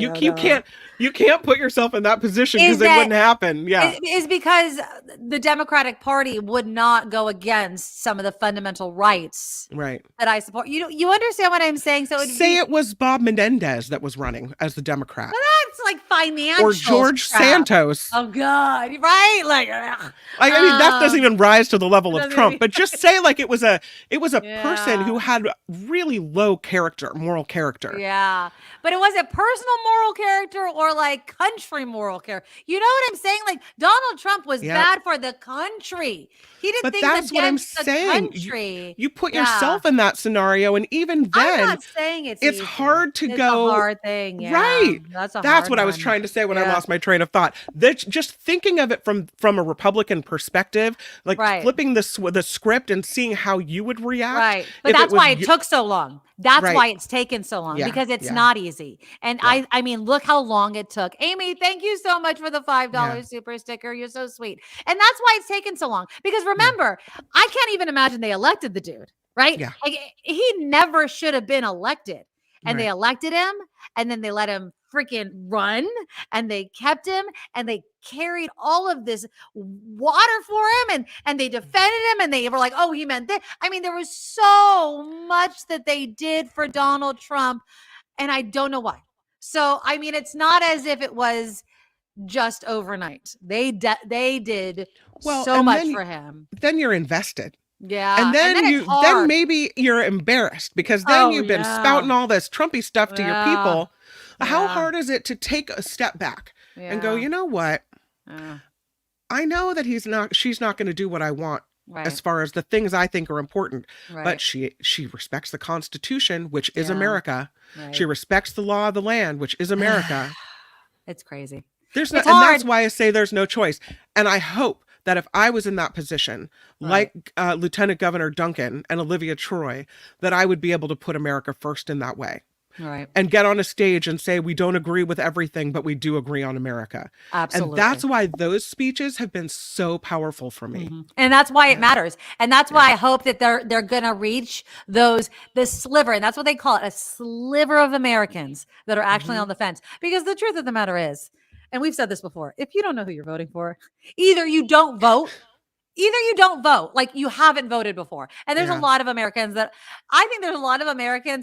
You can't put yourself in that position because it wouldn't happen. Yeah. Is because the Democratic Party would not go against some of the fundamental rights that I support. You understand what I'm saying? So it was Bob Menendez that was running as the Democrat. Well, that's like financial. Or George Santos. Oh God. Right. Like, I mean, that doesn't even rise to the level of Trump, but just say like it was a person who had really low moral character. Yeah. But it was a personal moral character or like country moral character. You know what I'm saying? Like Donald Trump was bad for the country. He did things that's what I'm against the saying. country. You put yourself in that scenario, and even then, I'm not saying it's easy. hard to it's go. A hard thing, right? That's what I was trying to say when I lost my train of thought. That just thinking of it from a Republican perspective, like flipping the script and seeing how you would react. Right, but that's why it took so long. That's why it's taken so long because it's not easy. And I mean, look how long it took. Amy, thank you so much for the $5 super sticker. You're so sweet. And that's why it's taken so long. Because remember, I can't even imagine they elected the dude, right? Yeah. Like, he never should have been elected. And they elected him, and then they let him freaking run, and they kept him, and they carried all of this water for him, and they defended him, and they were like, oh, he meant that. I mean, there was so much that they did for Donald Trump, and I don't know why. So, I mean, it's not as if it was just overnight. They did so much for him. Then you're invested. Yeah. And then it's hard. then maybe you're embarrassed because then you've been spouting all this Trumpy stuff to your people. How hard is it to take a step back and go, you know what? I know that she's not going to do what I want as far as the things I think are important, but she respects the Constitution, which is America. She respects the law of the land, which is America. It's crazy. And that's why I say there's no choice. And I hope that if I was in that position, like Lieutenant Governor Duncan and Olivia Troy, that I would be able to put America first in that way. Right. And get on a stage and say, we don't agree with everything, but we do agree on America. Absolutely. And that's why those speeches have been so powerful for me. And that's why it matters. And that's why I hope that they're going to reach the sliver. And that's what they call it, a sliver of Americans that are actually on the fence. Because the truth of the matter is, and we've said this before, if you don't know who you're voting for, either you don't vote, like you haven't voted before. And there's a lot of Americans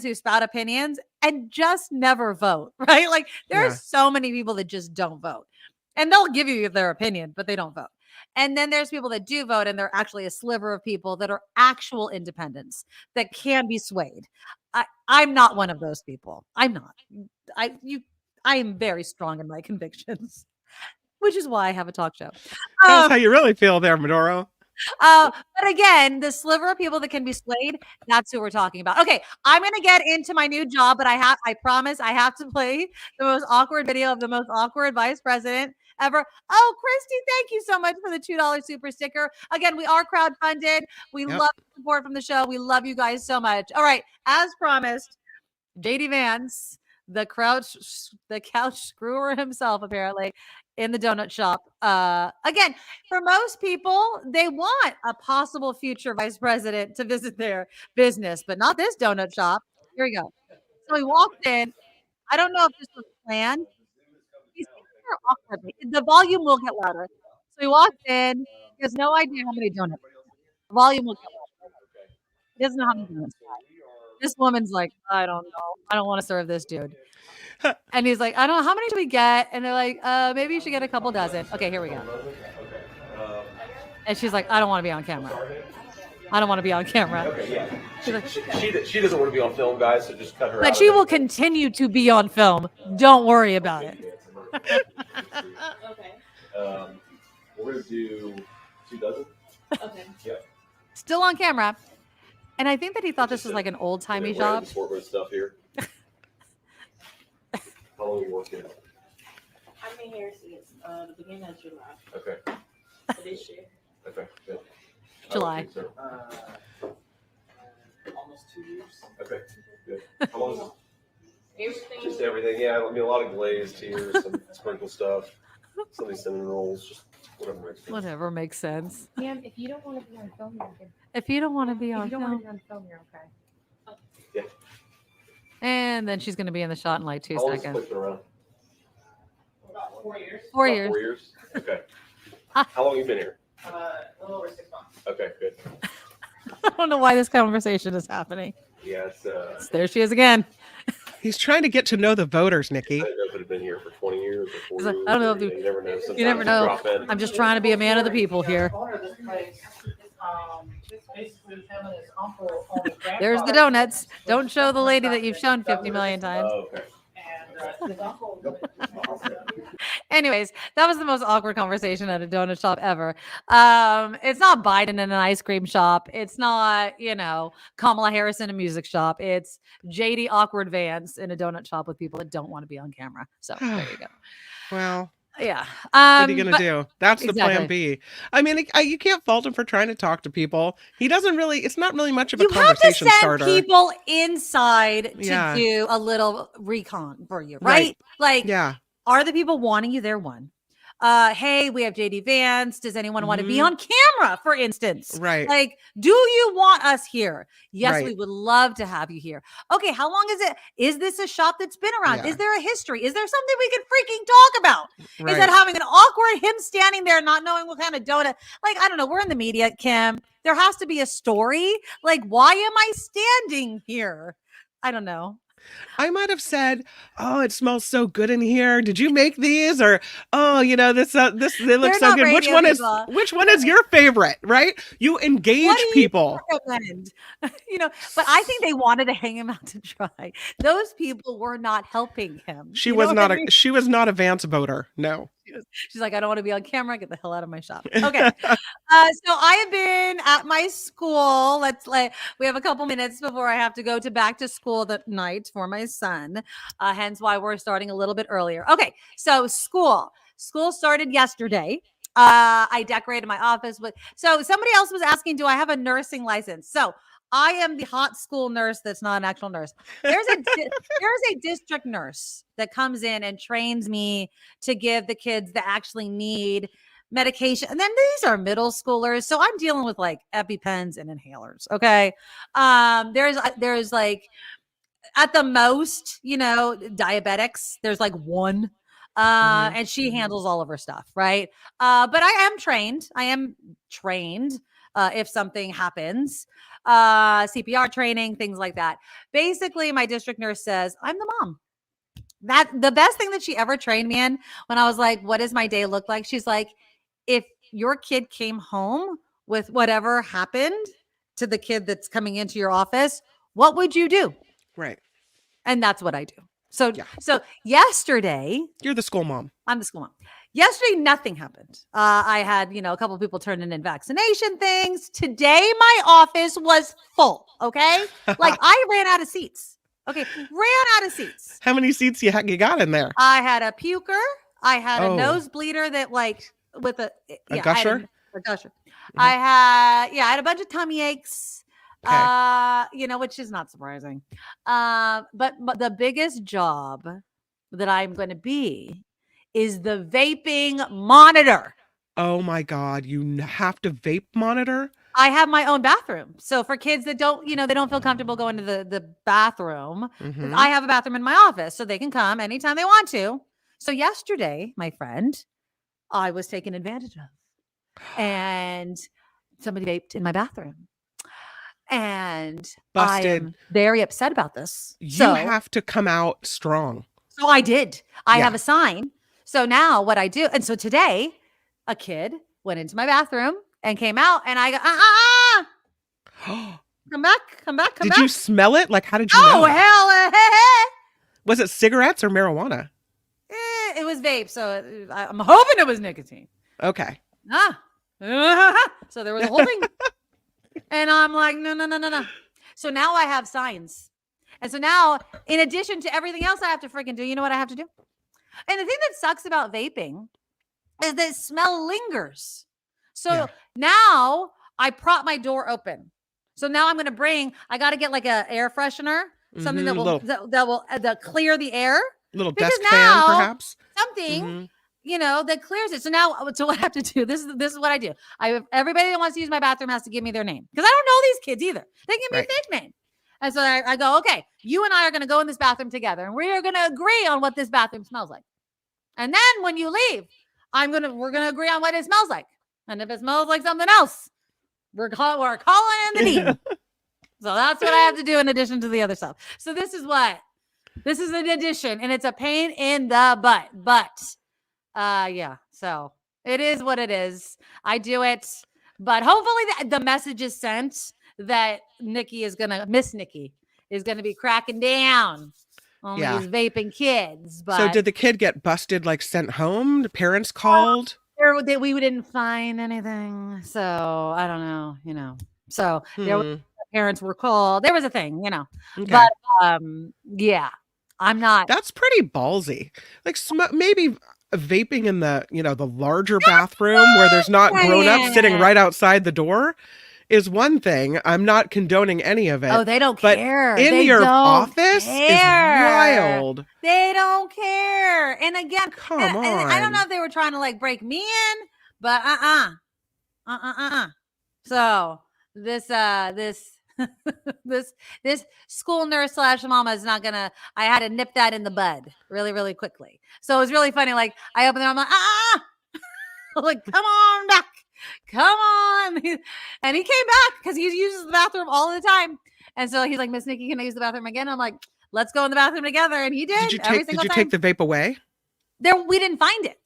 who spout opinions and just never vote, right? Like there's so many people that just don't vote, and they'll give you their opinion, but they don't vote. And then there's people that do vote, and they're actually a sliver of people that are actual independents that can be swayed. I'm not one of those people. I'm not. I am very strong in my convictions, which is why I have a talk show. That's how you really feel there, Maduro. But again, the sliver of people that can be swayed, that's who we're talking about. Okay, I'm going to get into my new job, but I promise I have to play the most awkward video of the most awkward vice president ever. Oh, Christy, thank you so much for the $2 super sticker. Again, we are crowdfunded. We love the support from the show. We love you guys so much. All right, as promised, JD Vance, the couch screwer himself, apparently, in the donut shop. Again, for most people, they want a possible future vice president to visit their business, but not this donut shop. Here we go. So he walked in. I don't know if this was planned. He's there awkwardly. The volume will get louder. So he walked in. He has no idea how many donuts. The volume will get louder. He doesn't know how many donuts. This woman's like, I don't know. I don't want to serve this dude. And he's like, I don't know. How many do we get? And they're like, maybe you should get a couple dozen. Okay, here we go. And she's like, I don't want to be on camera. I don't want to be on camera. Okay, yeah. She doesn't want to be on film, guys, so just cut her out. But she will continue to be on film. Don't worry about it. Okay. We're going to do 2 dozen. Okay. Yep. Still on camera. And I think that he thought this was like an old-timey job. Assortment stuff here. How long are you working? I've been here since the beginning of July. Okay. For this year. Okay, good. July. Almost 2 years. Okay, good. How long is it? Everything. Just everything. Yeah, I mean, a lot of glazed here, some sprinkle stuff, some of these cinnamon rolls, just Whatever makes sense. Ma'am, if you don't want to be on film, you're okay. If you don't want to be on If you don't film. want to be on film, you're okay. Yeah. And then she's going to be in the shot in like 2 How long has seconds. this place been around? About 4 years. 4 About years. 4 years? Okay. How long have you been here? A little over 6 months. Okay, good. I don't know why this conversation is happening. Yeah, it's There she is again. He's trying to get to know the voters, Nikki. I don't know if it had been here for 20 years or 4 He's like, years. I don't know if or, you never know. You Sometimes never know. drop in. I'm just trying to be a man of the people here. Basically, him and his uncle owned his There's the grandfather. donuts. Don't show the lady that you've shown 50 million times. Oh, okay. And his uncle. Anyways, that was the most awkward conversation at a donut shop ever. It's not Biden in an ice cream shop. It's not, Kamala Harris in a music shop. It's JD Awkward Vance in a donut shop with people that don't want to be on camera. So there you go. Well, Yeah. what are you going to But- do? That's the Exactly. plan B. I mean, you can't fault him for trying to talk to people. He doesn't really, it's not really much of a You have to conversation send starter. people inside to Yeah. do a little recon for you, right? Like, Yeah. are the people wanting you there? One. hey, we have JD Vance. Does anyone want to be on camera, for instance? Right. Like, do you want us here? Yes, Right. we would love to have you here. Okay, how long is it? Is this a shop that's been around? Yeah. Is there a history? Is there something we can freaking talk about? Right. Is that having an awkward him standing there not knowing what kind of donut? Like, I don't know. We're in the media, Kim. There has to be a story. Like, why am I standing here? I don't know. I might have said, "Oh, it smells so good in here. Did you make these?" Or, "Oh, you know, this they look They're so not good. Which radio one people. which one is your favorite?" Right? You engage What do you people. recommend? But I think they wanted to hang him out to dry. Those people were not helping him. She You was know not what I mean? she was not a Vance voter. No. She's like, I don't want to be on camera. Get the hell out of my shop. Okay. So I have been at my school. We have a couple minutes before I have to go to back to school that night for my son. Hence why we're starting a little bit earlier. Okay. So school started yesterday. I decorated my office so somebody else was asking, do I have a nursing license? So I am the hot school nurse that's not an actual nurse. There's a district nurse that comes in and trains me to give the kids that actually need medication. And then these are middle schoolers. So I'm dealing with like EpiPens and inhalers. Okay. There's like at the most, diabetics, there's like one. And she handles all of her stuff. Right. But I am trained if something happens, CPR training, things like that. Basically, my district nurse says, I'm the mom. That the best thing that she ever trained me in when I was like, what does my day look like? She's like, if your kid came home with whatever happened to the kid that's coming into your office, what would you do? Right. And that's what I do. So yesterday, You're the school mom. I'm the school mom. Yesterday, nothing happened. I had, a couple of people turning in vaccination things. Today, my office was full. Okay. Like I ran out of seats. Okay. Ran out of seats. How many seats you got in there? I had a puker. I had a nosebleeder that with a gusher? A gusher. I had a bunch of tummy aches. Okay. Which is not surprising. But the biggest job that I'm going to be is the vaping monitor. Oh my God. You have to vape monitor? I have my own bathroom. So for kids that don't, they don't feel comfortable going to the bathroom, I have a bathroom in my office so they can come anytime they want to. So yesterday, my friend, I was taken advantage of and somebody vaped in my bathroom. And Busted. I am very upset about this. You have to come out strong. So I did. I have a sign. So now what I do, and so today, a kid went into my bathroom and came out, and I go, come back. Did you smell it? Like, how did you know? Oh, hell. Was it cigarettes or marijuana? It was vape, so I'm hoping it was nicotine. Okay. So there was a whole thing. And I'm like, no. So now I have signs. And so now, in addition to everything else I have to freaking do, you know what I have to do? And the thing that sucks about vaping is that smell lingers. So now I prop my door open. So now I'm going to I got to get like an air freshener, something that will clear the air. Little desk fan, perhaps. Something, that clears it. So now, what I have to do, this is what I do. Everybody that wants to use my bathroom has to give me their name because I don't know these kids either. They give me a fake name. And so I go, okay, you and I are going to go in this bathroom together and we are going to agree on what this bathroom smells like. And then when you leave, we're going to agree on what it smells like. And if it smells like something else, we're calling in the dean. So that's what I have to do in addition to the other stuff. So this is an addition and it's a pain in the butt, but so it is what it is. I do it, but hopefully the message is sent that Miss Nikki is going to be cracking down on these vaping kids. But so did the kid get busted, like sent home? The parents called? We didn't find anything. So I don't know, so parents were called. There was a thing, Okay. but I'm not. That's pretty ballsy. Like maybe vaping in the, the larger bathroom where there's not grown-ups sitting right outside the door is one thing. I'm not condoning any of it. Oh, they don't but care. In They your don't office care. is wild. They don't care. And again, Come and I don't on. know if they were trying to like break me in, but So this this school nurse / mama is not gonna. I had to nip that in the bud really, really quickly. So it was really funny. Like I opened it, I'm like, like, come on back, come on. And he came back because he uses the bathroom all the time. And so he's like, Miss Nikki, can I use the bathroom again? I'm like, let's go in the bathroom together. And he did. Did you take the vape away? We didn't find it.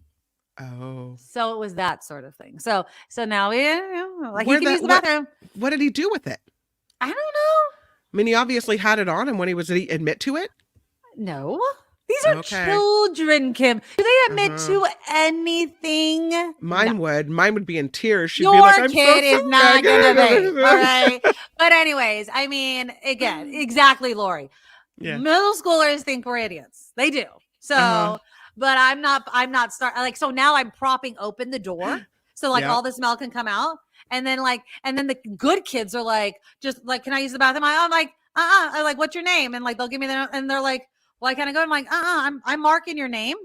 Oh. So it was that sort of thing. So now he can use the bathroom. What did he do with it? I don't know. I mean, he obviously had it on him when he was. Did he admit to it? No. These are children, Kim. Do they admit to anything? Mine would. Mine would be in tears. She'd Your be like, I'm kid so is not gonna be. All right. But anyways, I mean, again, exactly, Lori. Yeah. Middle schoolers think we're idiots. They do. So, but I'm not so now I'm propping open the door. So like all the smell can come out. And then the good kids are like, just like, can I use the bathroom? I'm like, I'm like, what's your name? And like, they'll give me their, and they're like, well, I kind of go, I'm like, I'm marking your name.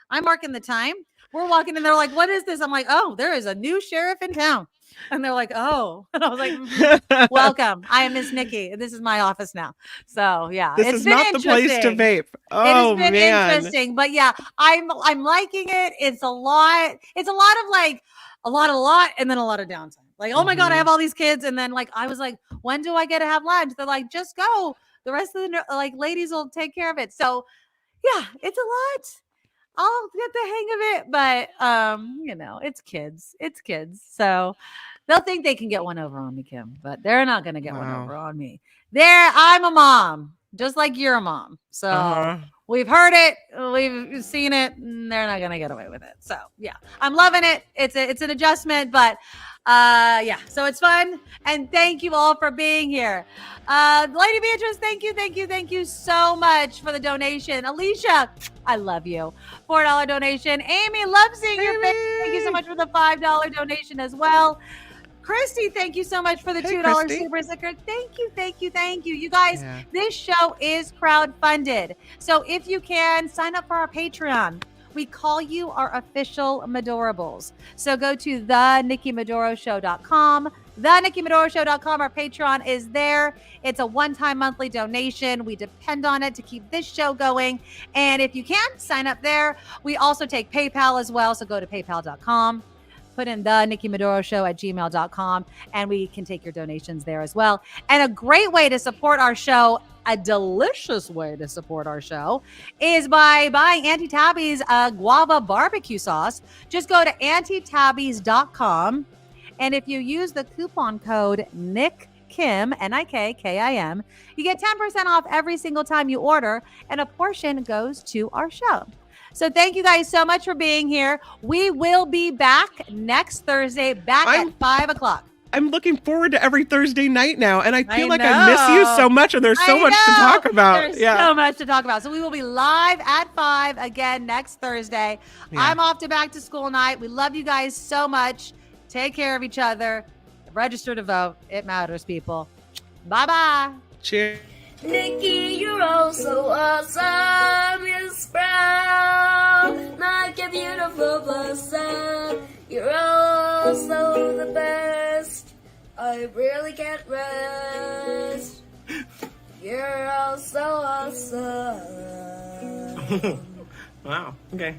I'm marking the time. We're walking and they're like, what is this? I'm like, oh, there is a new sheriff in town. And they're like, oh, and I was like, welcome. I am Miss Nikki. This is my office now. So yeah, This is not the place to vape. Oh, it has been interesting, but yeah, I'm liking it. It's a lot. It's a lot of like a lot, and then a lot of downtime. Like, oh my God, I have all these kids. And then like, I was like, when do I get to have lunch? They're like, just go. The rest of the ladies will take care of it. So yeah, it's a lot. I'll get the hang of it, but it's kids. It's kids. So they'll think they can get one over on me, Kim, but they're not going to get one over on me. I'm a mom, just like you're a mom. So we've heard it, we've seen it, and they're not going to get away with it. So yeah, I'm loving it. It's an adjustment, but so it's fun. And thank you all for being here. Lady Beatrice, thank you so much for the donation. Alicia, I love you. $4 donation. Amy, love seeing your face. Thank you so much for the $5 donation as well. Christy, thank you so much for the $2 super sticker. Thank you. You guys, this show is crowdfunded. So if you can, sign up for our Patreon. We call you our official Madorables. So go to theNikkiMadoroShow.com. TheNikkiMadoroShow.com. Our Patreon is there. It's a one-time monthly donation. We depend on it to keep this show going. And if you can, sign up there. We also take PayPal as well. So go to PayPal.com. Put in theNikkiMadoroShow@gmail.com, and we can take your donations there as well. And a great way to support our show, a delicious way to support our show, is by buying Auntie Tabby's guava barbecue sauce. Just go to AuntieTabby's.com, and if you use the coupon code NIKKIM, NIKKIM, you get 10% off every single time you order, and a portion goes to our show. So thank you guys so much for being here. We will be back next Thursday, at 5 o'clock. I'm looking forward to every Thursday night now, and I feel like I miss you so much, and there's so much to talk about. There's so much to talk about. So we will be live at 5 again next Thursday. Yeah. I'm off to back to school night. We love you guys so much. Take care of each other. Register to vote. It matters, people. Bye-bye. Cheers. Nikki, you're all so awesome. Miss Brown, like a beautiful blossom. You're also the best. I really can't rest. You're all so awesome. Wow. Okay.